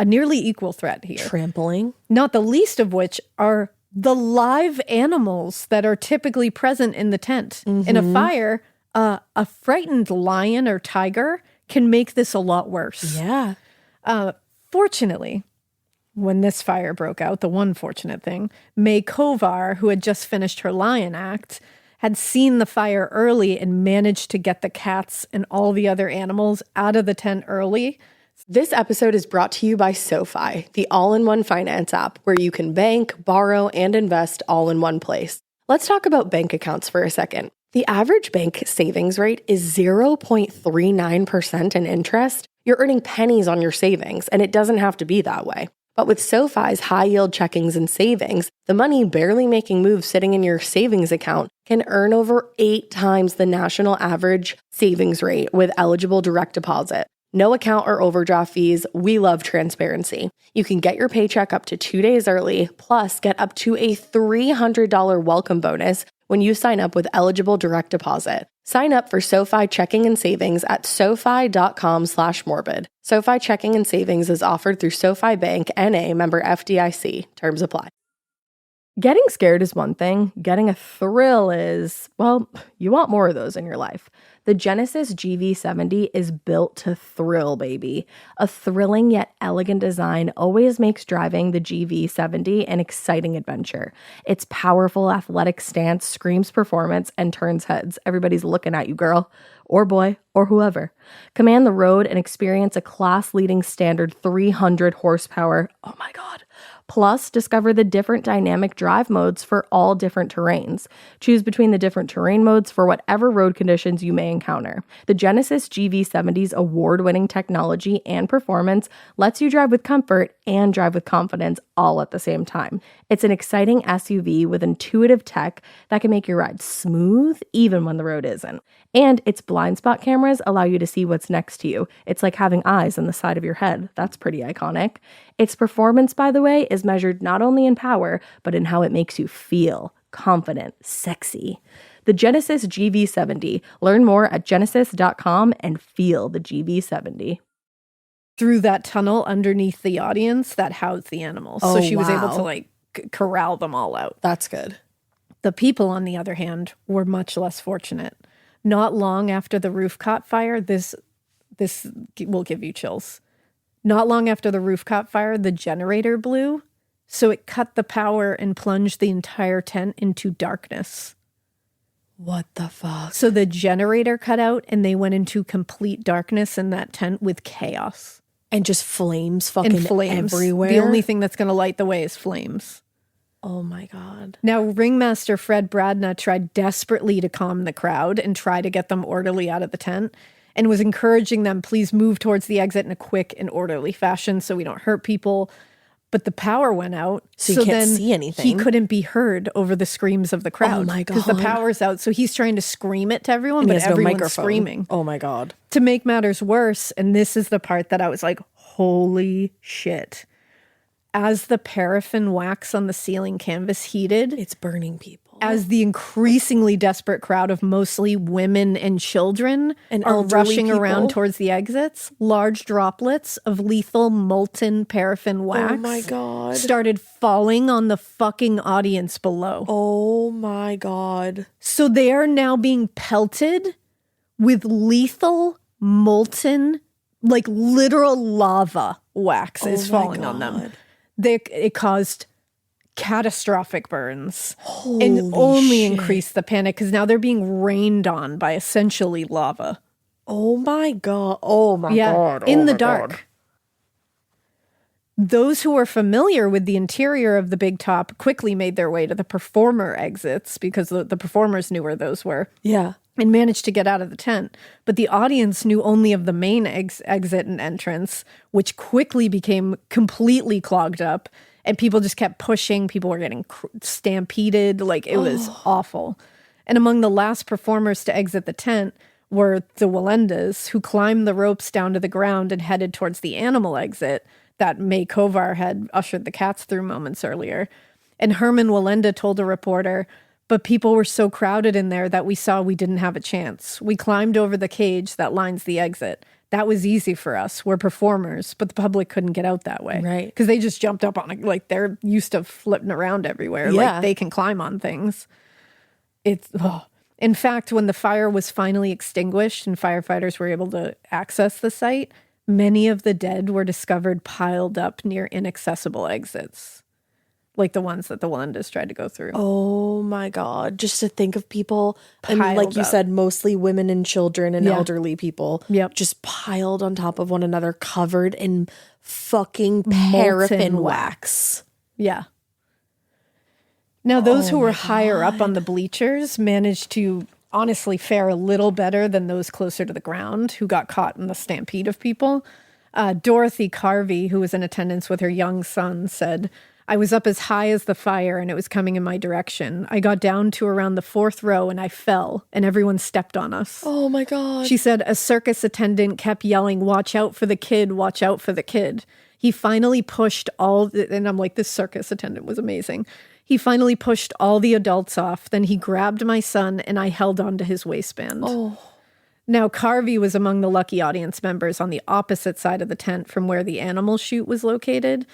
nearly equal threat here. Trampling. Not the least of which are the live animals that are typically present in the tent. In a fire, a frightened lion or tiger can make this a lot worse. Yeah. Fortunately, when this fire broke out, the one fortunate thing, May Kovar, who had just finished her lion act, had seen the fire early and managed to get the cats and all the other animals out of the tent early. This episode is brought to you by SoFi, the all-in-one finance app where you can bank, borrow, and invest all in one place. Let's talk about bank accounts for a second. The average bank savings rate is 0.39% in interest. You're earning pennies on your savings, and it doesn't have to be that way. But with SoFi's high-yield checkings and savings, the money barely making moves sitting in your savings account can earn over 8 times the national average savings rate with eligible direct deposit. No account or overdraft fees. We love transparency. You can get your paycheck up to 2 days early, plus get up to a $300 welcome bonus when you sign up with eligible direct deposit. Sign up for SoFi checking and savings at SoFi.com/morbid. SoFi checking and savings is offered through SoFi Bank, N.A., member FDIC. Terms apply. Getting scared is one thing. Getting a thrill is, well, you want more of those in your life. The Genesis GV70 is built to thrill, baby. A thrilling yet elegant design always makes driving the GV70 an exciting adventure. Its powerful athletic stance screams performance and turns heads. Everybody's looking at you, girl, or boy, or whoever. Command the road and experience a class-leading standard 300 horsepower. Oh my God. Plus, discover the different dynamic drive modes for all different terrains. Choose between the different terrain modes for whatever road conditions you may encounter. The Genesis GV70's award-winning technology and performance lets you drive with comfort and drive with confidence all at the same time. It's an exciting SUV with intuitive tech that can make your ride smooth even when the road isn't. And its blind spot cameras allow you to see what's next to you. It's like having eyes on the side of your head. That's pretty iconic. Its performance, by the way, is measured not only in power, but in how it makes you feel confident, sexy. The Genesis GV70. Learn more at genesis.com and feel the GV70. Through that tunnel underneath the audience that housed the animals. So she was able wow. to like corral them all out. That's good. The people, on the other hand, were much less fortunate. Not long after the roof caught fire, this will give you chills. Not long after the roof caught fire, the generator blew, so it cut the power and plunged the entire tent into darkness. What the fuck? So the generator cut out and they went into complete darkness in that tent with chaos. And just flames fucking And flames. everywhere. The only thing that's going to light the way is flames. Oh my God. Now, ringmaster Fred Bradna tried desperately to calm the crowd and try to get them orderly out of the tent. and was encouraging them, please move towards the exit in a quick and orderly fashion so we don't hurt people. But the power went out. So you can't see anything. He couldn't be heard over the screams of the crowd. Oh my God. Because the power's out. So he's trying to scream it to everyone, but everyone's screaming. Oh my God. To make matters worse, and this is the part that I was like, holy shit. As the paraffin wax on the ceiling canvas heated, It's burning people. as the increasingly desperate crowd of mostly women and children And are elderly rushing around people. towards the exits, large droplets of lethal molten paraffin wax Oh my God. started falling on the fucking audience below. Oh my God. So they are now being pelted with lethal molten, like literal lava wax is Oh my falling on them. God. It caused catastrophic burns Holy and only shit. increased the panic because now they're being rained on by essentially lava. Oh my God. Oh my Yeah, God. in Oh the my dark. God. Those who were familiar with the interior of the Big Top quickly made their way to the performer exits because the performers knew where those were. Yeah. And managed to get out of the tent. But the audience knew only of the main exit and entrance, which quickly became completely clogged up. And people just kept pushing. People were getting stampeded. Like, it was awful. And among the last performers to exit the tent were the Wallendas, who climbed the ropes down to the ground and headed towards the animal exit that May Kovar had ushered the cats through moments earlier. And Herman Wallenda told a reporter, but people were so crowded in there that we saw we didn't have a chance. We climbed over the cage that lines the exit. That was easy for us. We're performers, but the public couldn't get out that way. Right. Because they just jumped up on it. Like, they're used to flipping around everywhere. Yeah. Like, they can climb on things. In fact, when the fire was finally extinguished and firefighters were able to access the site, many of the dead were discovered piled up near inaccessible exits. Like the ones that the Wallendas tried to go through. Oh my God. Just to think of people, and Piled like you up. said, mostly women and children and Yeah. elderly people. Yep. Just piled on top of one another, covered in fucking paraffin wax. Yeah. Now, those who were higher up on the bleachers managed to honestly fare a little better than those closer to the ground who got caught in the stampede of people. Dorothy Carvey, who was in attendance with her young son, said, I was up as high as the fire and it was coming in my direction. I got down to around the fourth row and I fell and everyone stepped on us. Oh my God. She said a circus attendant kept yelling, watch out for the kid, watch out for the kid. He finally pushed and I'm like, this circus attendant was amazing. He finally pushed all the adults off. Then he grabbed my son and I held onto his waistband. Oh. Now, Carvey was among the lucky audience members on the opposite side of the tent from where the animal chute was located,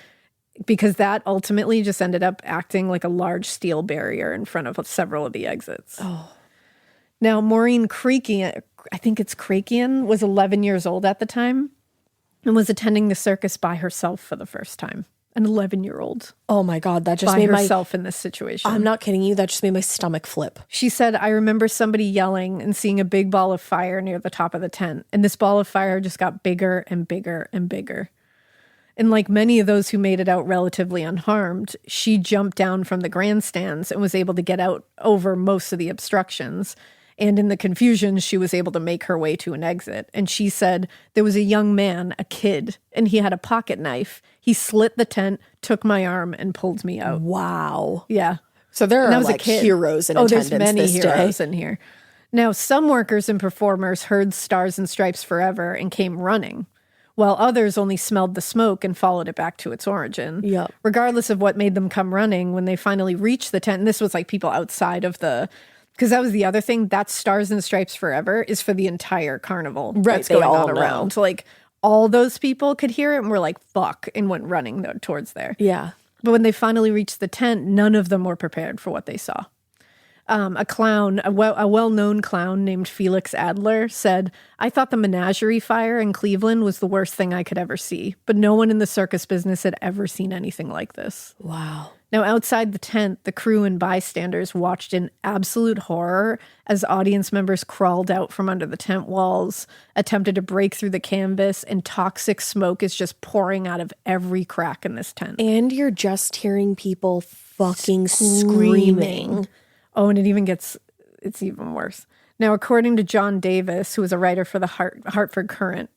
because that ultimately just ended up acting like a large steel barrier in front of several of the exits. Oh. Now, Maureen Creakian, I think it's Creakian, was 11 years old at the time and was attending the circus by herself for the first time. An 11-year-old Oh my God. That just by made herself in this situation. I'm not kidding you. That just made my stomach flip. She said, I remember somebody yelling and seeing a big ball of fire near the top of the tent. And this ball of fire just got bigger and bigger and bigger. And like many of those who made it out relatively unharmed, she jumped down from the grandstands and was able to get out over most of the obstructions. And in the confusion, she was able to make her way to an exit. And she said there was a young man, a kid, and he had a pocket knife. He slit the tent, took my arm, and pulled me out. Wow. Yeah. So there And are I was like a kid. heroes in there's attendance many this heroes day. in here. Now, some workers and performers heard Stars and Stripes Forever and came running, while others only smelled the smoke and followed it back to its origin. Yep. Regardless of what made them come running, when they finally reached the tent, and this was like people outside of because that was the other thing, that Stars and Stripes Forever is for the entire carnival that's they going all on know. around. Like, all those people could hear it and were like, fuck, and went running towards there. Yeah. But when they finally reached the tent, none of them were prepared for what they saw. A clown, a well-known clown named Felix Adler said, I thought the menagerie fire in Cleveland was the worst thing I could ever see, but no one in the circus business had ever seen anything like this. Wow. Now, outside the tent, the crew and bystanders watched in absolute horror as audience members crawled out from under the tent walls, attempted to break through the canvas, and toxic smoke is just pouring out of every crack in this tent. And you're just hearing people fucking screaming. Oh, and it's even worse. Now, according to John Davis, who was a writer for the Hartford Current,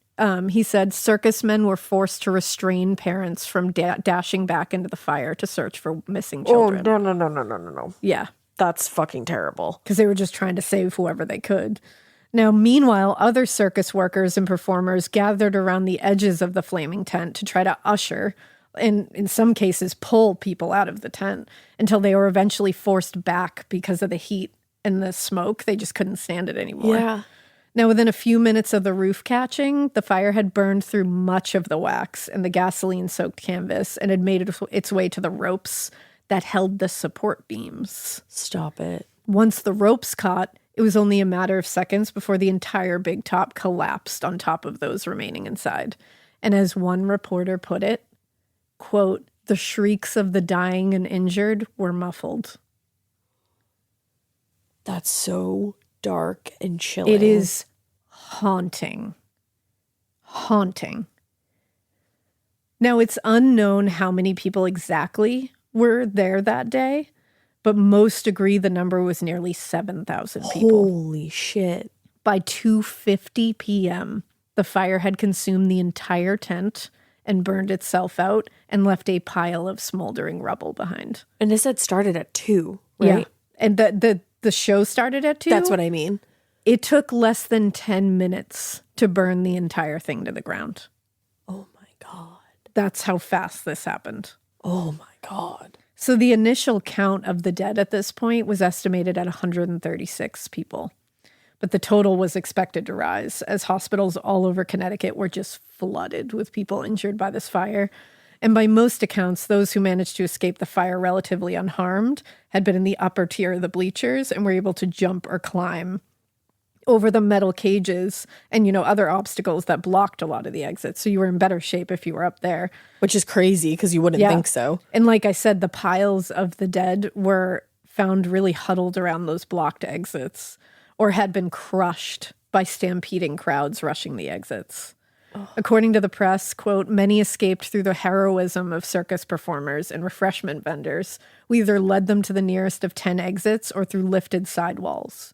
he said circus men were forced to restrain parents from dashing back into the fire to search for missing children. Oh, no. Yeah. That's fucking terrible. Because they were just trying to save whoever they could. Now, meanwhile, other circus workers and performers gathered around the edges of the flaming tent to try to usher, and in some cases pull people out of the tent until they were eventually forced back because of the heat and the smoke. They just couldn't stand it anymore. Yeah. Now, within a few minutes of the roof catching, the fire had burned through much of the wax and the gasoline-soaked canvas and had made its way to the ropes that held the support beams. Stop it. Once the ropes caught, it was only a matter of seconds before the entire big top collapsed on top of those remaining inside. And as one reporter put it, quote, "The shrieks of the dying and injured were muffled." That's so dark and chilling. It is haunting. Haunting. Now, it's unknown how many people exactly were there that day, but most agree the number was nearly 7,000 people. Holy shit. By 2:50 p.m., the fire had consumed the entire tent and burned itself out and left a pile of smoldering rubble behind. And this had started at 2, right? Yeah. And the show started at 2? That's what I mean. It took less than 10 minutes to burn the entire thing to the ground. Oh my God. That's how fast this happened. Oh my God. So the initial count of the dead at this point was estimated at 136 people. But the total was expected to rise as hospitals all over Connecticut were just flooded with people injured by this fire. And by most accounts, those who managed to escape the fire relatively unharmed had been in the upper tier of the bleachers and were able to jump or climb over the metal cages and, other obstacles that blocked a lot of the exits. So you were in better shape if you were up there. Which is crazy because you wouldn't think so. And like I said, the piles of the dead were found really huddled around those blocked exits or had been crushed by stampeding crowds rushing the exits. Oh. According to the press, quote, "Many escaped through the heroism of circus performers and refreshment vendors. We either led them to the nearest of 10 exits or through lifted sidewalls.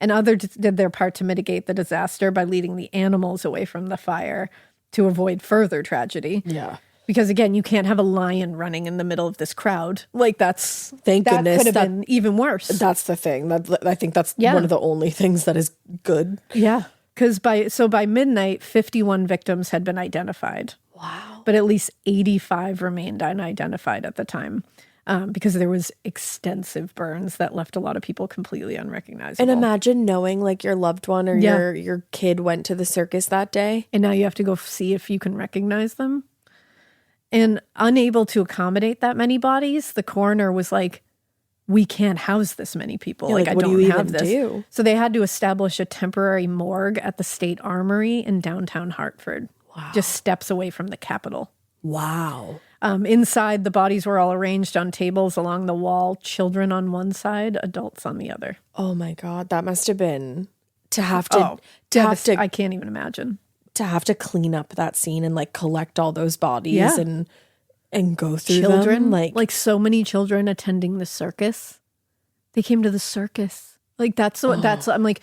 And others did their part to mitigate the disaster by leading the animals away from the fire to avoid further tragedy." Yeah. Because again, you can't have a lion running in the middle of this crowd. Like Goodness. That could have been even worse. That's the thing. I think that's one of the only things that is good. Yeah. Because by midnight, 51 victims had been identified. Wow. But at least 85 remained unidentified at the time. Because there was extensive burns that left a lot of people completely unrecognizable. And imagine knowing like your loved one or your kid went to the circus that day. And now you have to go see if you can recognize them. And unable to accommodate that many bodies, the coroner was like, "We can't house this many people. Yeah, like I what don't do you have even this." do? So they had to establish a temporary morgue at the State Armory in downtown Hartford. Wow. Just steps away from the Capitol. Wow. Inside, the bodies were all arranged on tables along the wall, children on one side, adults on the other. Oh my God. That must have been to have to, I can't even imagine. To have to clean up that scene and like collect all those bodies and go through children, them. Like so many children attending the circus. They came to the circus. Like that's I'm like,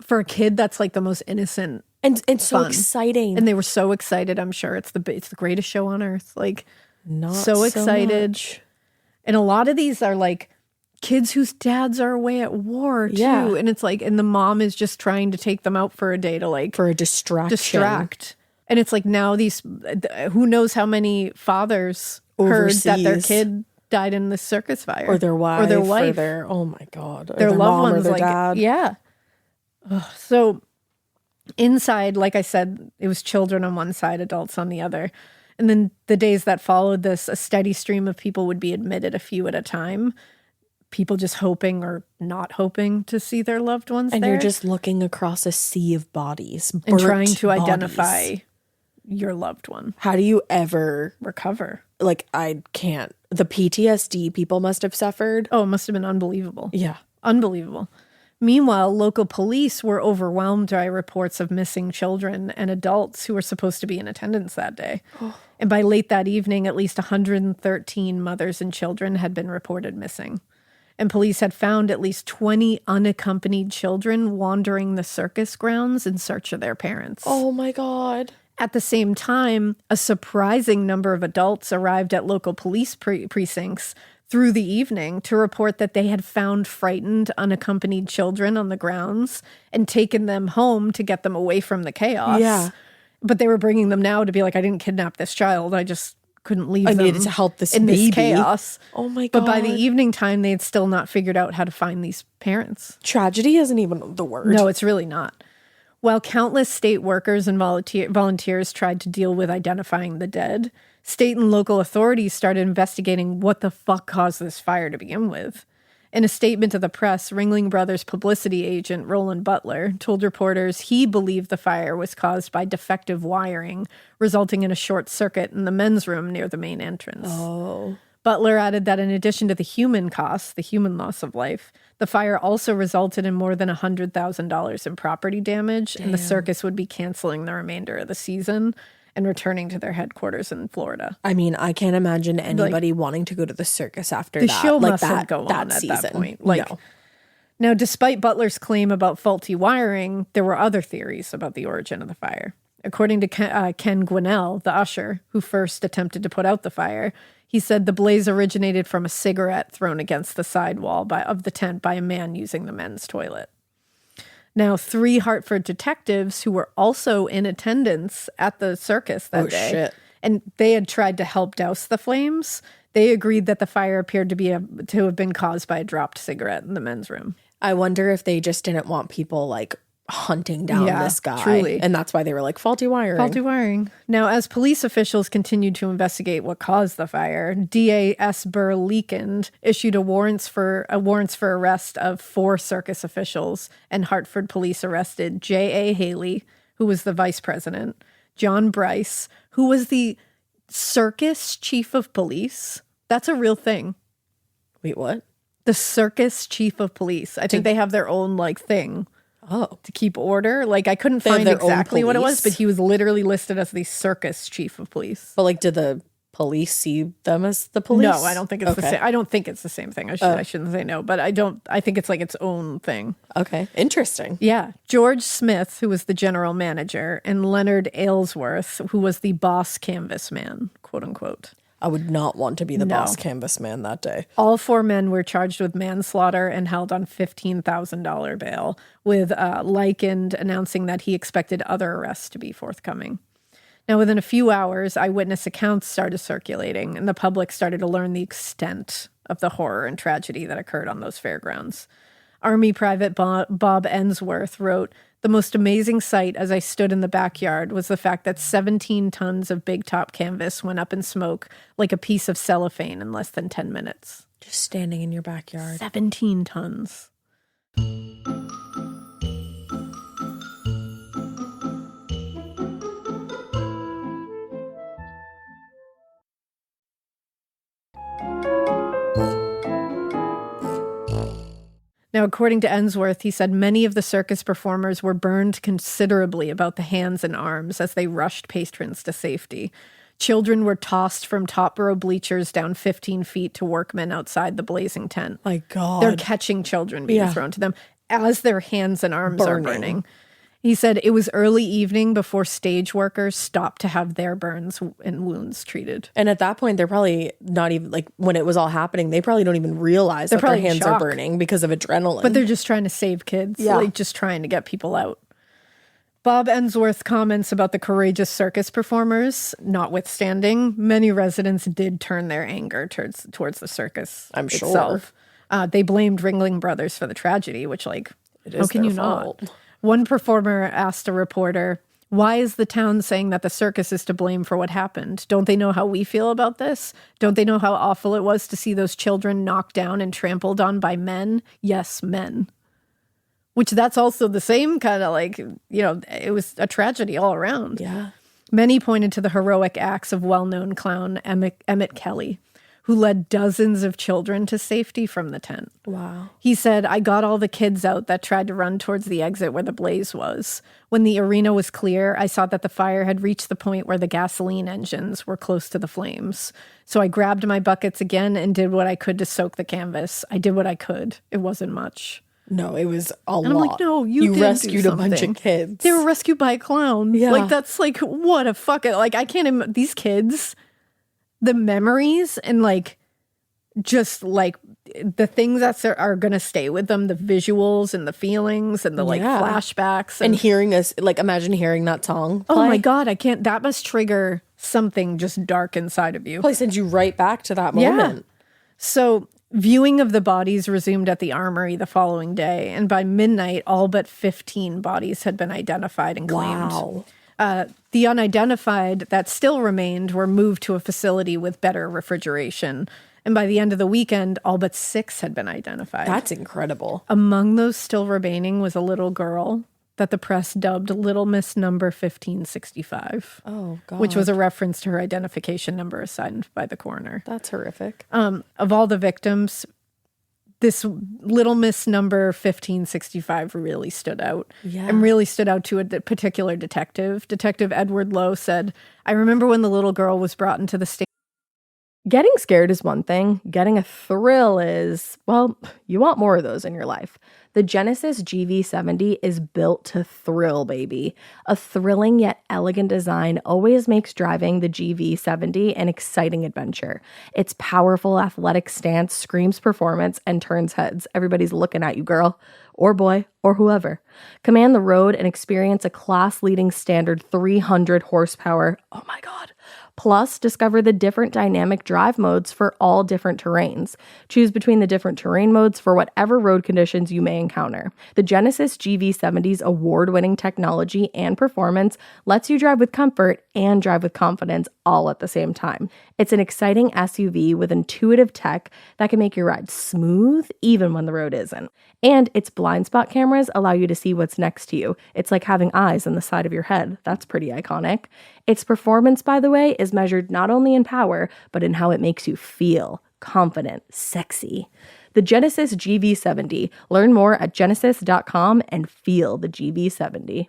for a kid, that's like the most innocent and so fun. exciting. And they were so excited. I'm sure it's the greatest show on earth. Like not so excited. Much. And a lot of these are like kids whose dads are away at war too. Yeah. And it's like, and the mom is just trying to take them out for a day to like for a distract. And it's like now these, who knows how many fathers overseas heard that their kid died in the circus fire, or their wife, or their oh my God, or their loved mom ones, or their like dad. Yeah. Ugh. So inside, like I said, it was children on one side, adults on the other. And then the days that followed this, a steady stream of people would be admitted, a few at a time. People just hoping or not hoping to see their loved ones and there. You're just looking across a sea of bodies and trying to bodies. Identify your loved one. How do you ever recover? Like, I can't. The PTSD people must have suffered. Oh, it must have been unbelievable. Yeah. Unbelievable. Meanwhile, local police were overwhelmed by reports of missing children and adults who were supposed to be in attendance that day. Oh. And by late that evening, at least 113 mothers and children had been reported missing. and police had found at least 20 unaccompanied children wandering the circus grounds in search of their parents. Oh my God. At the same time, a surprising number of adults arrived at local police precincts through the evening to report that they had found frightened, unaccompanied children on the grounds and taken them home to get them away from the chaos. Yeah. But they were bringing them now to be like, I didn't kidnap this child. I just couldn't leave them. I needed to help this in baby. this chaos. Oh my God. But by the evening time, they had still not figured out how to find these parents. Tragedy isn't even the word. No, it's really not. While countless state workers and volunteers tried to deal with identifying the dead, state and local authorities started investigating what the fuck caused this fire to begin with. In a statement to the press, Ringling Brothers publicity agent Roland Butler told reporters he believed the fire was caused by defective wiring, resulting in a short circuit in the men's room near the main entrance. Oh. Butler added that in addition to the human costs, the human loss of life, the fire also resulted in more than $100,000 in property damage, and the circus would be canceling the remainder of the season and returning to their headquarters in Florida. I mean, I can't imagine anybody wanting to go to the circus after the that. show like mustn't that, go that on at season. that point. No. Now, despite Butler's claim about faulty wiring, there were other theories about the origin of the fire. According to Ken Gwinnell, the usher, who first attempted to put out the fire, he said the blaze originated from a cigarette thrown against the sidewall of the tent by a man using the men's toilet. Now, 3 Hartford detectives who were also in attendance at the circus that day, shit. and they had tried to help douse the flames, they agreed that the fire appeared to have been caused by a dropped cigarette in the men's room. I wonder if they just didn't want people like hunting down this guy. Truly. And that's why they were like faulty wiring. Faulty wiring. Now, as police officials continued to investigate what caused the fire, DA S. Burr Leekend issued warrants for arrest of 4 circus officials, and Hartford police arrested J.A. Haley, who was the vice president, John Bryce, who was the circus chief of police. That's a real thing. Wait, what? The circus chief of police. I think they have their own thing. Oh. To keep order. Like, I couldn't They have find their own exactly what it was, police? but he was literally listed as the circus chief of police. But like, did the police see them as the police? No, I don't think it's the same. I don't think it's the same thing. I shouldn't say no, but I think it's like its own thing. Okay. Interesting. Yeah. George Smith, who was the general manager, and Leonard Aylesworth, who was the boss canvas man, quote unquote. I would not want to be the boss canvas man that day. All 4 men were charged with manslaughter and held on $15,000 bail, with Leekend announcing that he expected other arrests to be forthcoming. Now, within a few hours, eyewitness accounts started circulating, and the public started to learn the extent of the horror and tragedy that occurred on those fairgrounds. Army Private Bob Ensworth wrote, "The most amazing sight as I stood in the backyard was the fact that 17 tons of big top canvas went up in smoke like a piece of cellophane in less than 10 minutes. Just standing in your backyard. 17 tons. Now, according to Ensworth, he said many of the circus performers were burned considerably about the hands and arms as they rushed patrons to safety. Children were tossed from top row bleachers down 15 feet to workmen outside the blazing tent. My God. They're catching children being thrown to them as their hands and arms are burning. He said it was early evening before stage workers stopped to have their burns and wounds treated. And at that point, they're probably not even, like, when it was all happening, they probably don't even realize that their hands are burning because of adrenaline. But they're just trying to save kids. Like, just trying to get people out. Bob Ensworth's comments about the courageous circus performers, notwithstanding, many residents did turn their anger towards the circus itself. They blamed Ringling Brothers for the tragedy, which, like, how can you not? One performer asked a reporter, "Why is the town saying that the circus is to blame for what happened? Don't they know how we feel about this? Don't they know how awful it was to see those children knocked down and trampled on by men? Yes, men." Which that's also the same kind of like, it was a tragedy all around. Yeah. Many pointed to the heroic acts of well-known clown Emmett Kelly, who led dozens of children to safety from the tent. Wow. He said, I got all the kids out that tried to run towards the exit where the blaze was. When the arena was clear, I saw that the fire had reached the point where the gasoline engines were close to the flames. So I grabbed my buckets again and did what I could to soak the canvas. I did what I could. It wasn't much. No, it was a lot. And I'm like, no, you did rescued do a bunch of kids. They were rescued by a clown. Yeah. Like, that's like, what a fucking, like, I can't even, these kids, the memories and like, just like the things that are going to stay with them, the visuals and the feelings and the like flashbacks. And hearing us, like, imagine hearing that song play. Oh my God, I can't, that must trigger something just dark inside of you. Probably sends you right back to that moment. So viewing of the bodies resumed at the armory the following day, and by midnight, all but 15 bodies had been identified and claimed. Wow. The unidentified that still remained were moved to a facility with better refrigeration, and by the end of the weekend, all but 6 had been identified. That's incredible. Among those still remaining was a little girl that the press dubbed Little Miss Number 1565. Oh, God. Which was a reference to her identification number assigned by the coroner. That's horrific. Of all the victims, this Little Miss Number 1565 really stood out. Yeah. And really stood out to a particular detective. Detective Edward Lowe said, I remember when the little girl was brought into the state. Getting scared is one thing. Getting a thrill is, well, you want more of those in your life. The Genesis GV70 is built to thrill, baby. A thrilling yet elegant design always makes driving the GV70 an exciting adventure. Its powerful athletic stance screams performance and turns heads. Everybody's looking at you, girl, or boy, or whoever. Command the road and experience a class-leading standard 300 horsepower. Oh my God. Plus, discover the different dynamic drive modes for all different terrains. Choose between the different terrain modes for whatever road conditions you may encounter. The Genesis GV70's award-winning technology and performance lets you drive with comfort and drive with confidence all at the same time. It's an exciting SUV with intuitive tech that can make your ride smooth even when the road isn't. And its blind spot cameras allow you to see what's next to you. It's like having eyes on the side of your head. That's pretty iconic. Its performance, by the way, is measured not only in power, but in how it makes you feel confident, sexy. The Genesis GV70. Learn more at genesis.com and feel the GV70.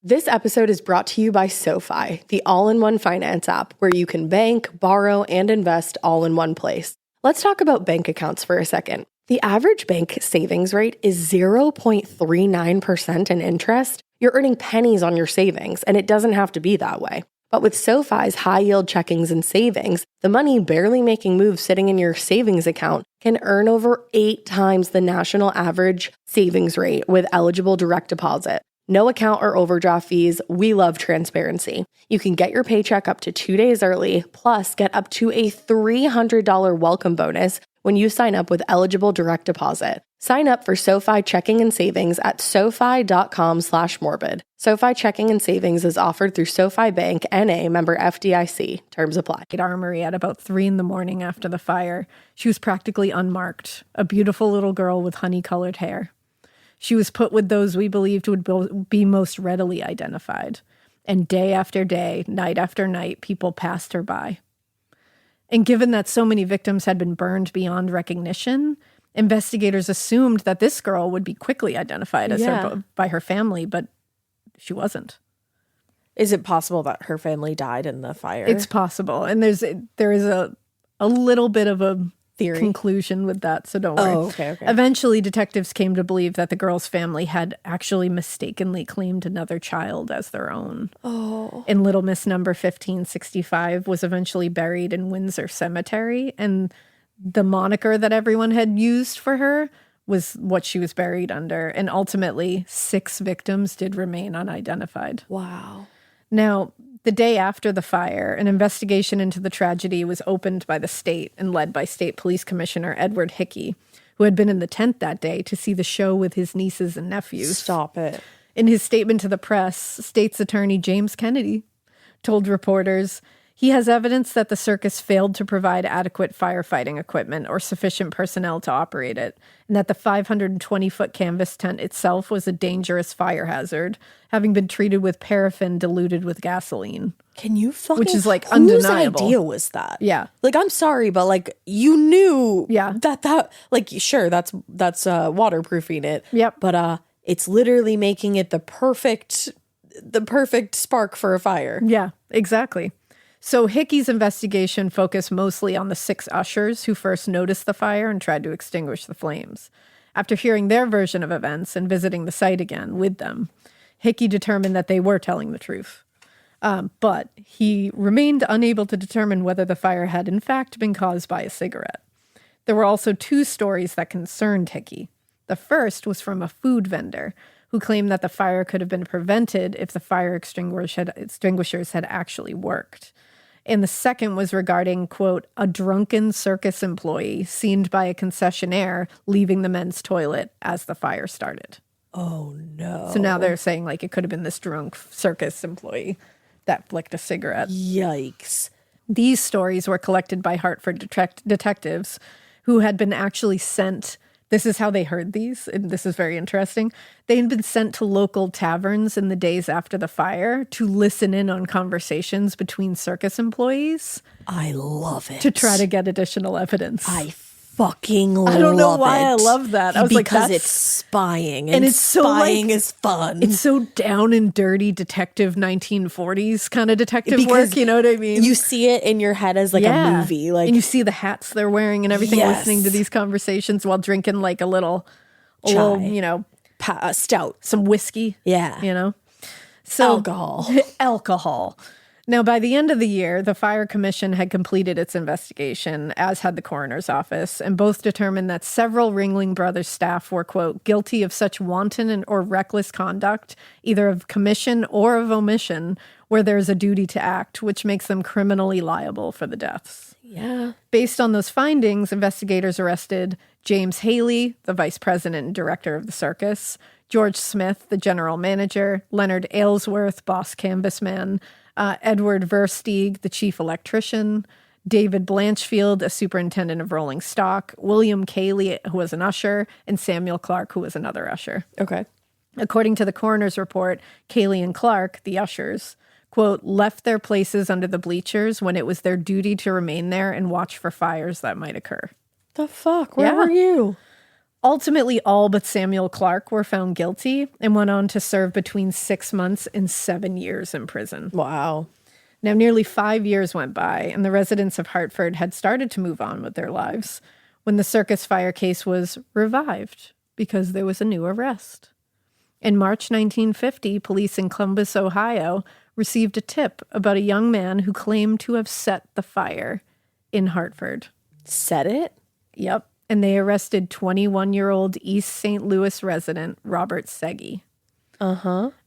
This episode is brought to you by SoFi, the all-in-one finance app where you can bank, borrow, and invest all in one place. Let's talk about bank accounts for a second. The average bank savings rate is 0.39% in interest. You're earning pennies on your savings, and it doesn't have to be that way. But with SoFi's high-yield checkings and savings, the money barely making moves sitting in your savings account can earn over 8 times the national average savings rate with eligible direct deposit. No account or overdraft fees. We love transparency. You can get your paycheck up to 2 days early, plus get up to a $300 welcome bonus when you sign up with eligible direct deposit. Sign up for SoFi checking and savings at SoFi.com/morbid. SoFi checking and savings is offered through SoFi Bank, N.A., member FDIC. Terms apply. Armory at about 3 a.m. after the fire. She was practically unmarked, a beautiful little girl with honey-colored hair. She was put with those we believed would be most readily identified. And day after day, night after night, people passed her by. And given that so many victims had been burned beyond recognition, investigators assumed that this girl would be quickly identified as by her family, but she wasn't. Is it possible that her family died in the fire? It's possible. And there is a little bit of a theory conclusion with that, so don't worry. Oh, okay. Eventually, detectives came to believe that the girl's family had actually mistakenly claimed another child as their own. Oh. And Little Miss Number 1565 was eventually buried in Windsor Cemetery, and the moniker that everyone had used for her was what she was buried under. And ultimately, 6 victims did remain unidentified. Wow. Now, the day after the fire, an investigation into the tragedy was opened by the state and led by State Police Commissioner Edward Hickey, who had been in the tent that day to see the show with his nieces and nephews. Stop it. In his statement to the press, State's Attorney James Kennedy told reporters, He has evidence that the circus failed to provide adequate firefighting equipment or sufficient personnel to operate it, and that the 520-foot canvas tent itself was a dangerous fire hazard, having been treated with paraffin diluted with gasoline. Can you fucking... Which is, like, whose undeniable. idea was that? Yeah. Like, I'm sorry, but, like, you knew Yeah. that like, sure, that's waterproofing it. Yep. But it's literally making it the perfect spark for a fire. Yeah, exactly. So Hickey's investigation focused mostly on the 6 ushers who first noticed the fire and tried to extinguish the flames. After hearing their version of events and visiting the site again with them, Hickey determined that they were telling the truth. But he remained unable to determine whether the fire had in fact been caused by a cigarette. There were also 2 stories that concerned Hickey. The first was from a food vendor who claimed that the fire could have been prevented if the fire extinguishers had actually worked. And the second was regarding, quote, a drunken circus employee seen by a concessionaire leaving the men's toilet as the fire started. Oh, no. So now they're saying, like, it could have been this drunk circus employee that flicked a cigarette. Yikes. These stories were collected by Hartford detectives who had been actually sent... This is how they heard these, and this is very interesting. They had been sent to local taverns in the days after the fire to listen in on conversations between circus employees. I love it. To try to get additional evidence. I fucking love it. I don't know why I love that. I was because like, it's spying, and it's so spying like, is fun. It's so down and dirty detective 1940s kind of detective work, you know what I mean? You see it in your head as like a movie. Like, and you see the hats they're wearing and everything, listening to these conversations while drinking like a little, you know, stout. some whiskey. Yeah. You know? So Alcohol. Now, by the end of the year, the Fire Commission had completed its investigation, as had the coroner's office, and both determined that several Ringling Brothers staff were, quote, guilty of such wanton or reckless conduct, either of commission or of omission, where there is a duty to act, which makes them criminally liable for the deaths. Yeah. Based on those findings, investigators arrested James Haley, the vice president and director of the circus, George Smith, the general manager, Leonard Aylesworth, boss canvasman, Edward Versteeg, the chief electrician, David Blanchfield, a superintendent of rolling stock, William Cayley, who was an usher, and Samuel Clark, who was another usher. Okay. According to the coroner's report, Cayley and Clark, the ushers, quote, left their places under the bleachers when it was their duty to remain there and watch for fires that might occur. The fuck? Where were you? Ultimately, all but Samuel Clark were found guilty and went on to serve between 6 months and 7 years in prison. Wow. Now, nearly 5 years went by, and the residents of Hartford had started to move on with their lives when the circus fire case was revived because there was a new arrest. In March 1950, police in Columbus, Ohio, received a tip about a young man who claimed to have set the fire in Hartford. Set it? Yep. And they arrested 21-year-old East St. Louis resident Robert Segge.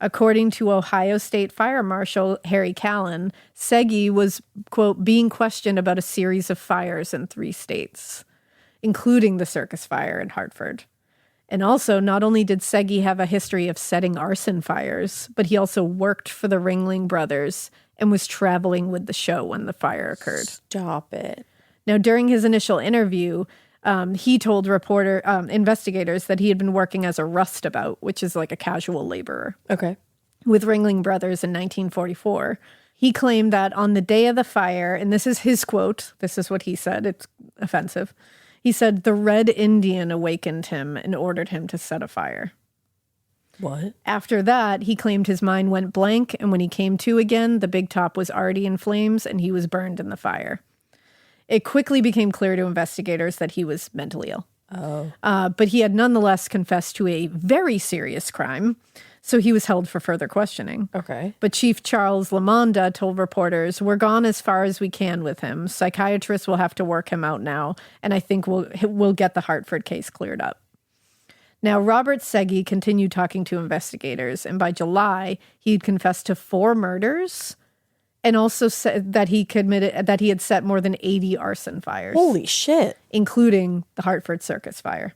According to Ohio State Fire Marshal Harry Callan, Segge was, quote, being questioned about a series of fires in 3 states, including the circus fire in Hartford. And also, not only did Segge have a history of setting arson fires, but he also worked for the Ringling Brothers and was traveling with the show when the fire occurred. Stop it. Now, during his initial interview, he told investigators that he had been working as a rustabout, which is like a casual laborer. Okay. With Ringling Brothers in 1944. He claimed that on the day of the fire, and this is his quote, this is what he said, it's offensive. He said, the Red Indian awakened him and ordered him to set a fire. What? After that, he claimed his mind went blank, and when he came to again, the big top was already in flames and he was burned in the fire. It quickly became clear to investigators that he was mentally ill. But he had nonetheless confessed to a very serious crime, so he was held for further questioning. Okay. But Chief Charles Lamonda told reporters, we're gone as far as we can with him. Psychiatrists will have to work him out now, and I think we'll get the Hartford case cleared up. Now, Robert Segge continued talking to investigators, and by July, he had confessed to 4 murders and also said that he had set more than 80 arson fires. Holy shit. Including the Hartford Circus fire.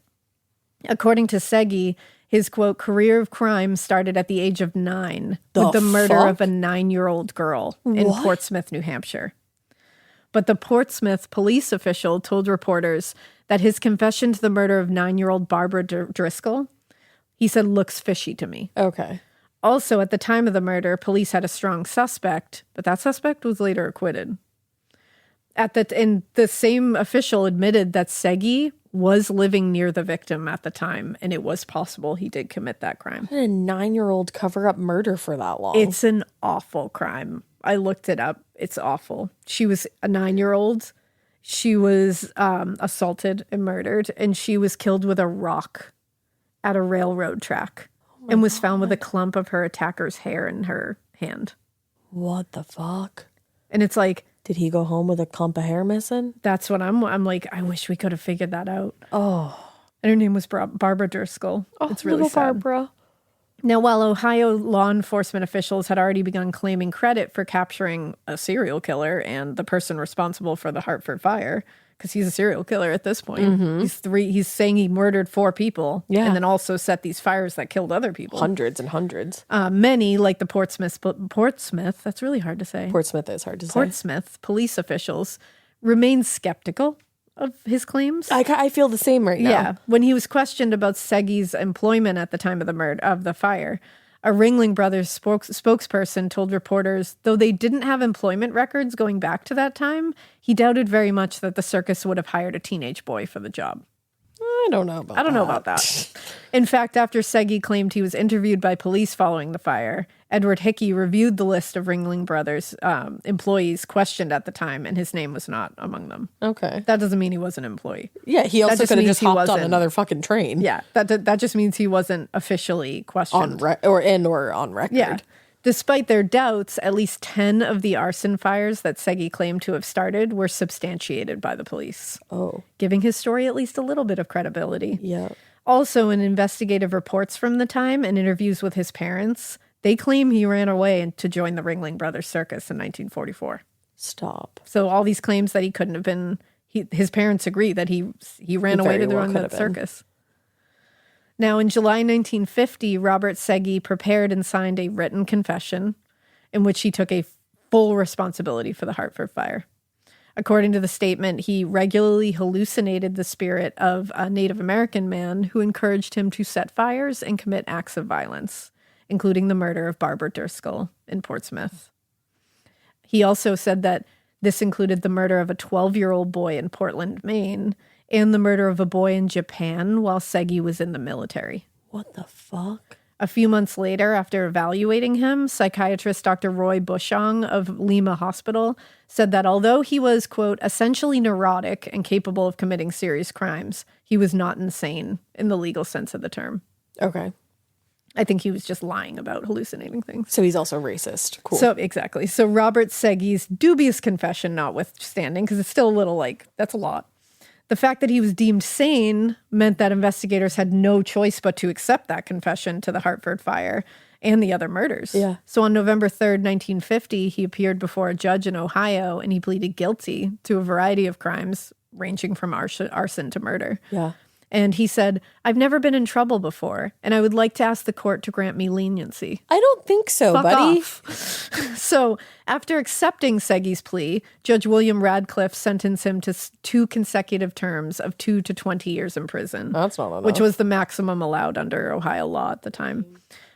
According to Segge, his, quote, career of crime started at the age of 9 with the murder of a 9-year-old girl in Portsmouth, New Hampshire. But the Portsmouth police official told reporters that his confession to the murder of 9-year-old Barbara Driscoll, he said, looks fishy to me. Okay. Also, at the time of the murder, police had a strong suspect, but that suspect was later acquitted. And the same official admitted that Segi was living near the victim at the time, and it was possible he did commit that crime. How did a 9-year-old cover up murder for that long? It's an awful crime. I looked it up. It's awful. She was a 9-year-old. She was assaulted and murdered, and she was killed with a rock at a railroad track and was found with a clump of her attacker's hair in her hand. What the fuck? And it's like, did he go home with a clump of hair missing? that's what I'm like, I wish we could have figured that out. Oh. And her name was Barbara Driscoll. It's really little sad. Barbara. Now, while Ohio law enforcement officials had already begun claiming credit for capturing a serial killer and the person responsible for the Hartford fire, because he's a serial killer at this point. He's saying he murdered 4 people and then also set these fires that killed other people. Hundreds and hundreds. Many, like the Portsmouth, that's really hard to say. Portsmouth is hard to say. Portsmouth police officials remained skeptical of his claims. I feel the same right now. Yeah. When he was questioned about Segi's employment at the time of the murder of the fire, a Ringling Brothers spokesperson told reporters, though they didn't have employment records going back to that time, he doubted very much that the circus would have hired a teenage boy for the job. I don't know about that. In fact, after Segi claimed he was interviewed by police following the fire, Edward Hickey reviewed the list of Ringling Brothers employees questioned at the time, and his name was not among them. Okay. That doesn't mean he wasn't an employee. Yeah, he also just could have means just he hopped on wasn't- another fucking train. Yeah, that just means he wasn't officially questioned. Or on record. Yeah. Despite their doubts, at least 10 of the arson fires that Segi claimed to have started were substantiated by the police. Oh. Giving his story at least a little bit of credibility. Yeah. Also, in investigative reports from the time and interviews with his parents, they claim he ran away to join the Ringling Brothers Circus in 1944. Stop. So all these claims that he couldn't have been, his parents agree that he ran away to run that circus. Now, in July 1950, Robert Segi prepared and signed a written confession in which he took a full responsibility for the Hartford fire. According to the statement, he regularly hallucinated the spirit of a Native American man who encouraged him to set fires and commit acts of violence, including the murder of Barbara Driscoll in Portsmouth. He also said that this included the murder of a 12-year-old boy in Portland, Maine, and the murder of a boy in Japan while Segi was in the military. What the fuck? A few months later, after evaluating him, psychiatrist Dr. Roy Bushong of Lima Hospital said that although he was, quote, essentially neurotic and capable of committing serious crimes, he was not insane in the legal sense of the term. Okay. I think he was just lying about hallucinating things. So he's also racist. Cool. So, exactly. So Robert Segi's dubious confession notwithstanding, because it's still a little like, that's a lot. The fact that he was deemed sane meant that investigators had no choice but to accept that confession to the Hartford fire and the other murders. Yeah. So on November 3rd, 1950, he appeared before a judge in Ohio and he pleaded guilty to a variety of crimes ranging from arson to murder. Yeah. And he said, "I've never been in trouble before, and I would like to ask the court to grant me leniency." I don't think so, Fuck buddy. off. So, after accepting Segi's plea, Judge William Radcliffe sentenced him to 2 consecutive terms of 2 to 20 years in prison. That's not enough. Which was the maximum allowed under Ohio law at the time.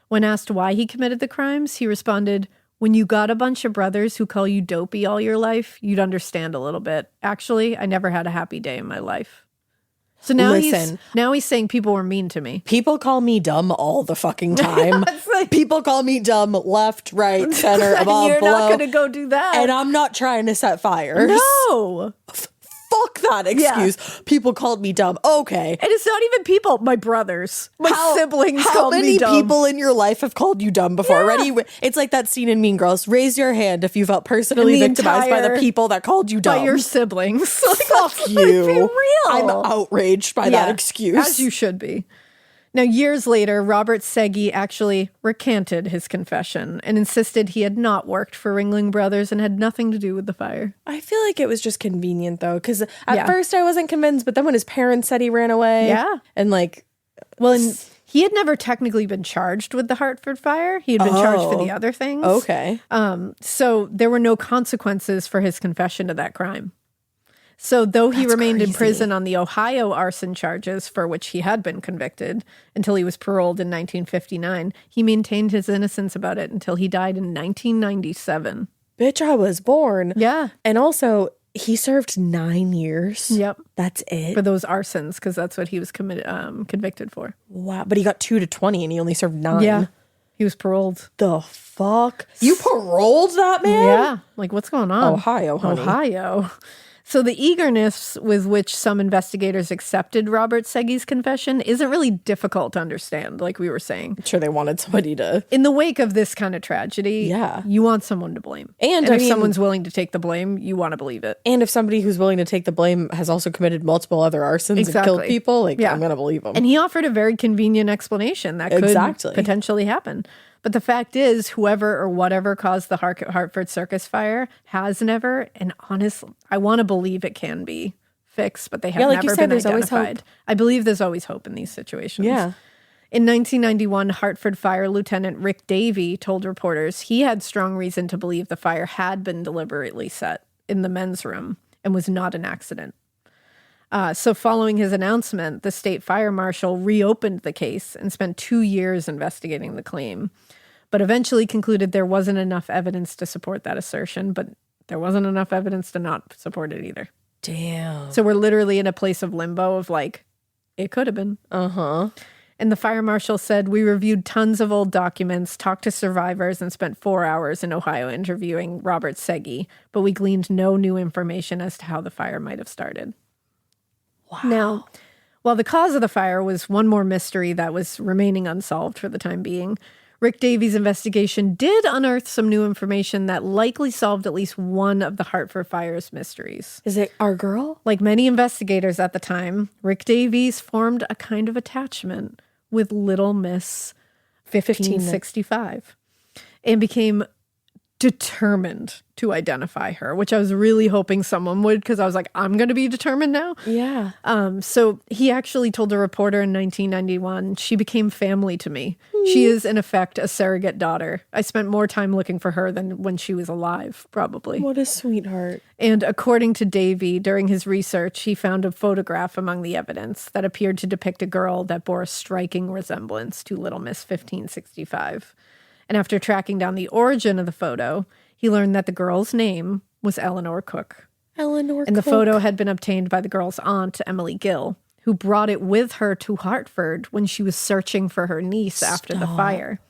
When asked why he committed the crimes, he responded, "When you got a bunch of brothers who call you dopey all your life, you'd understand a little bit. Actually, I never had a happy day in my life." So now he's saying people were mean to me. People call me dumb all the fucking time. People call me dumb left, right, center, above, You're below. not going to go do that. And I'm not trying to set fires. No. Fuck that excuse. People called me dumb. Okay. And it's not even people. My brothers. My siblings called me dumb. How many people in your life have called you dumb before? Yeah. Ready? It's like that scene in Mean Girls. Raise your hand if you felt personally victimized by the people that called you dumb. By your siblings. Fuck you. Be real. I'm outraged by that excuse. As you should be. Now, years later, Robert Segi actually recanted his confession and insisted he had not worked for Ringling Brothers and had nothing to do with the fire. I feel like it was just convenient, though, because at first I wasn't convinced, but then when his parents said he ran away. Yeah. And like... Well, and He had never technically been charged with the Hartford fire. He had been charged for the other things. Okay. So there were no consequences for his confession to that crime. So though he remained in prison on the Ohio arson charges for which he had been convicted until he was paroled in 1959, he maintained his innocence about it until he died in 1997. Bitch, I was born. Yeah. And also, he served 9 years. Yep. That's it. For those arsons, because that's what he was convicted for. Wow. But he got 2 to 20 and he only served 9. Yeah. He was paroled. The fuck? You paroled that man? Yeah. Like, what's going on? Ohio, honey. Ohio. So the eagerness with which some investigators accepted Robert Segge's confession isn't really difficult to understand, like we were saying. I'm sure they wanted somebody to... In the wake of this kind of tragedy, you want someone to blame. And if someone's willing to take the blame, you want to believe it. And if somebody who's willing to take the blame has also committed multiple other arsons and killed people, I'm going to believe them. And he offered a very convenient explanation that could potentially happen. But the fact is, whoever or whatever caused the Hartford Circus fire has never, and honestly, I want to believe it can be fixed, but they have never been identified. I believe there's always hope in these situations. Yeah. In 1991, Hartford Fire Lieutenant Rick Davey told reporters he had strong reason to believe the fire had been deliberately set in the men's room and was not an accident. So following his announcement, the state fire marshal reopened the case and spent 2 years investigating the claim, but eventually concluded there wasn't enough evidence to support that assertion, but there wasn't enough evidence to not support it either. Damn. So we're literally in a place of limbo of like, it could have been. Uh-huh. And the fire marshal said, we reviewed tons of old documents, talked to survivors, and spent 4 hours in Ohio interviewing Robert Segge, but we gleaned no new information as to how the fire might have started. Wow. Now, while the cause of the fire was one more mystery that was remaining unsolved for the time being, Rick Davey's investigation did unearth some new information that likely solved at least one of the Hartford fire's mysteries. Is it our girl? Like many investigators at the time, Rick Davies formed a kind of attachment with Little Miss 1565 and became determined to identify her, which I was really hoping someone would, because I was like, I'm going to be determined now. Yeah. So he actually told a reporter in 1991, she became family to me. She is, in effect, a surrogate daughter. I spent more time looking for her than when she was alive, probably. What a sweetheart. And according to Davey, during his research, he found a photograph among the evidence that appeared to depict a girl that bore a striking resemblance to Little Miss 1565. And after tracking down the origin of the photo, he learned that the girl's name was Eleanor Cook. And the photo had been obtained by the girl's aunt, Emily Gill, who brought it with her to Hartford when she was searching for her niece after the fire.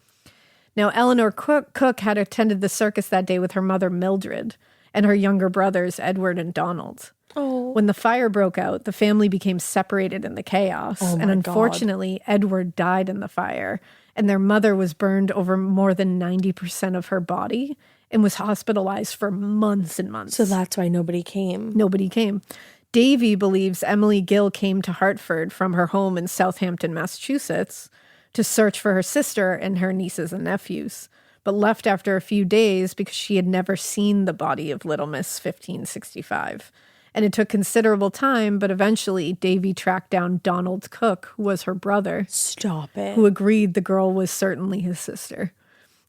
Now, Eleanor Cook had attended the circus that day with her mother, Mildred, and her younger brothers, Edward and Donald. Oh. When the fire broke out, the family became separated in the chaos. And unfortunately, Edward died in the fire. And their mother was burned over more than 90% of her body and was hospitalized for months and months. So that's why nobody came. Nobody came. Davey believes Emily Gill came to Hartford from her home in Southampton, Massachusetts, to search for her sister and her nieces and nephews, but left after a few days because she had never seen the body of Little Miss 1565. And it took considerable time, but eventually Davey tracked down Donald Cook, who was her brother. Stop it. Who agreed the girl was certainly his sister.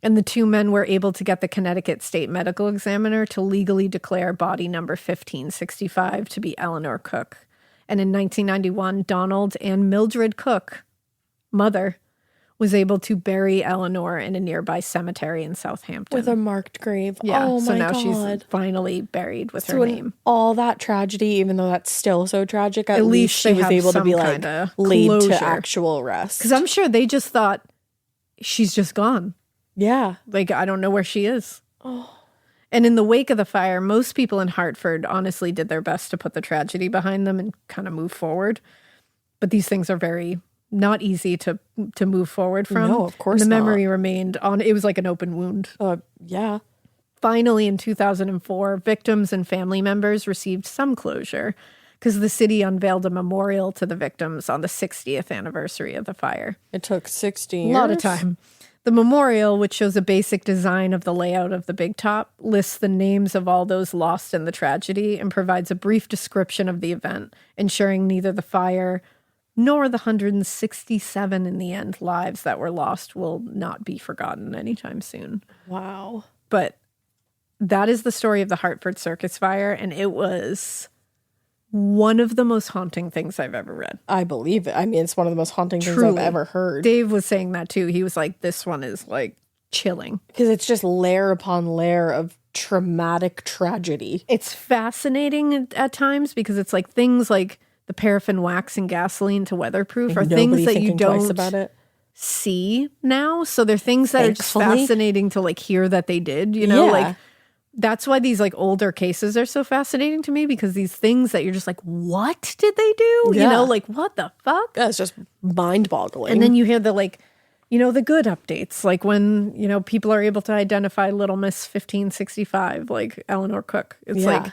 And the two men were able to get the Connecticut State Medical Examiner to legally declare body number 1565 to be Eleanor Cook. And in 1991, Donald and Mildred Cook, mother, was able to bury Eleanor in a nearby cemetery in Southampton. With a marked grave. Yeah, oh so my now God. she's finally buried with her name. All that tragedy, even though that's still so tragic, at least she was able to be like laid closure. to actual rest. Because I'm sure they just thought, she's just gone. Yeah. Like, I don't know where she is. Oh. And in the wake of the fire, most people in Hartford honestly did their best to put the tragedy behind them and kind of move forward. But these things are very not easy to move forward from. No, of course not. The not. memory remained on. It was like an open wound. Yeah. Finally, in 2004, victims and family members received some closure because the city unveiled a memorial to the victims on the 60th anniversary of the fire. It took 60 years. A lot of time. The memorial, which shows a basic design of the layout of the big top, lists the names of all those lost in the tragedy and provides a brief description of the event, ensuring neither the fire nor the 167 in the end lives that were lost will not be forgotten anytime soon. Wow. But that is the story of the Hartford Circus fire, and it was one of the most haunting things I've ever read. I believe it. I mean, it's one of the most haunting things Truly. I've ever heard. Dave was saying that too. He was like, this one is like chilling. Because it's just layer upon layer of traumatic tragedy. It's fascinating at times because it's like things like the paraffin wax and gasoline to weatherproof are things that you don't about it. see now. So they're things that are just fascinating to like hear that they did, you know, like that's why these like older cases are so fascinating to me, because these things that you're just like, what did they do? You know, like what the fuck? Yeah, it's just mind boggling. And then you hear the like, you know, the good updates, like when, you know, people are able to identify Little Miss 1565, like Eleanor Cook. It's like,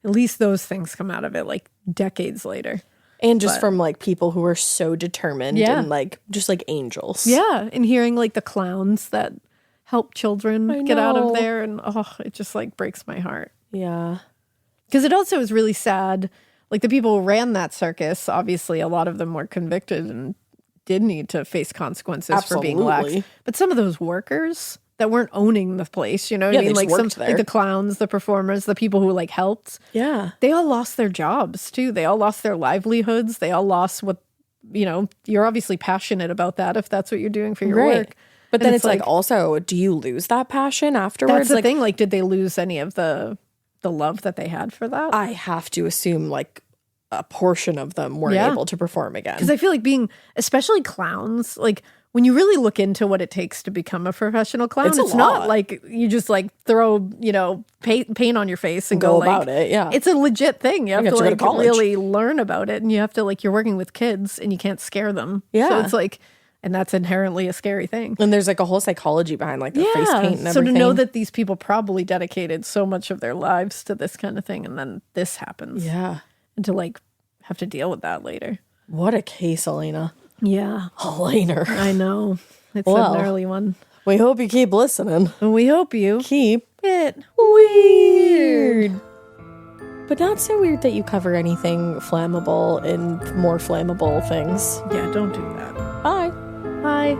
at least those things come out of it like decades later. And just from like people who are so determined and like just like angels. Yeah. And hearing like the clowns that help children get out of there. And it just like breaks my heart. Yeah. Because it also is really sad. Like the people who ran that circus, obviously a lot of them were convicted and did need to face consequences for being lax. But some of those workers that weren't owning the place, you know what I mean? Like like the clowns, the performers, the people who like helped. Yeah. They all lost their jobs too. They all lost their livelihoods. They all lost what, you know, you're obviously passionate about that if that's what you're doing for your work. But then it's like also, do you lose that passion afterwards? That's the thing. Like, did they lose any of the love that they had for that? I have to assume like a portion of them weren't able to perform again. Because I feel like being, especially clowns, like when you really look into what it takes to become a professional clown, it's not like you just like throw, you know, paint on your face and go about it. Yeah. It's a legit thing. You have to like really learn about it. And you have to like, you're working with kids and you can't scare them. Yeah. So it's like, and that's inherently a scary thing. And there's like a whole psychology behind like the face paint and everything. So to know that these people probably dedicated so much of their lives to this kind of thing and then this happens. Yeah. And to like have to deal with that later. What a case, Elena. Yeah. Elena. I know. It's a gnarly one. We hope you keep listening. And we hope you keep it weird. But not so weird that you cover anything flammable and more flammable things. Yeah, don't do that. Bye. Bye.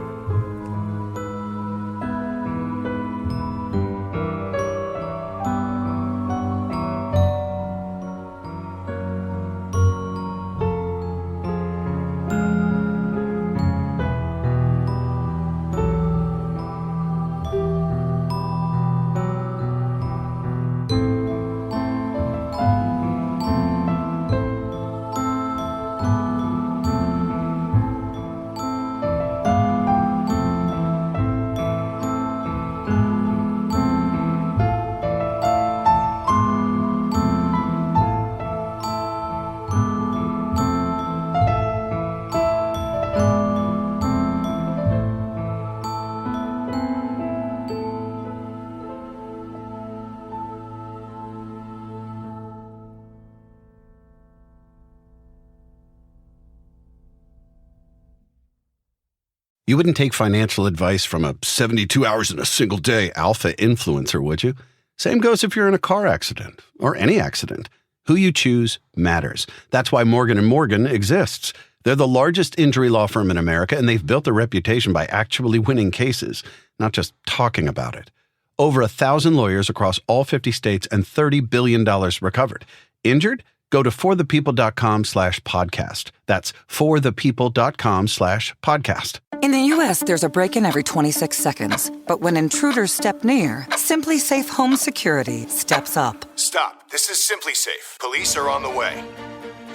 You wouldn't take financial advice from a 72 hours in a single day alpha influencer, would you? Same goes if you're in a car accident or any accident. Who you choose matters. That's why Morgan & Morgan exists. They're the largest injury law firm in America, and they've built a reputation by actually winning cases, not just talking about it. Over 1,000 lawyers across all 50 states and $30 billion recovered. Injured? Go to forthepeople.com/podcast. That's forthepeople.com/podcast. In the U.S., there's a break-in every 26 seconds. But when intruders step near, Simply Safe Home Security steps up. Stop. This is Simply Safe. Police are on the way.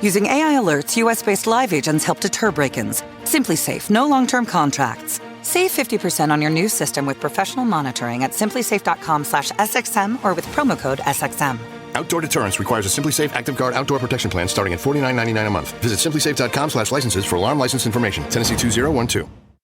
Using AI alerts, U.S.-based live agents help deter break-ins. Simply Safe, no long-term contracts. Save 50% on your new system with professional monitoring at simplysafe.com/SXM or with promo code SXM. Outdoor deterrence requires a Simply Safe Active Guard outdoor protection plan starting at $49.99 a month. Visit simplysafe.com/licenses for alarm license information. Tennessee 2012.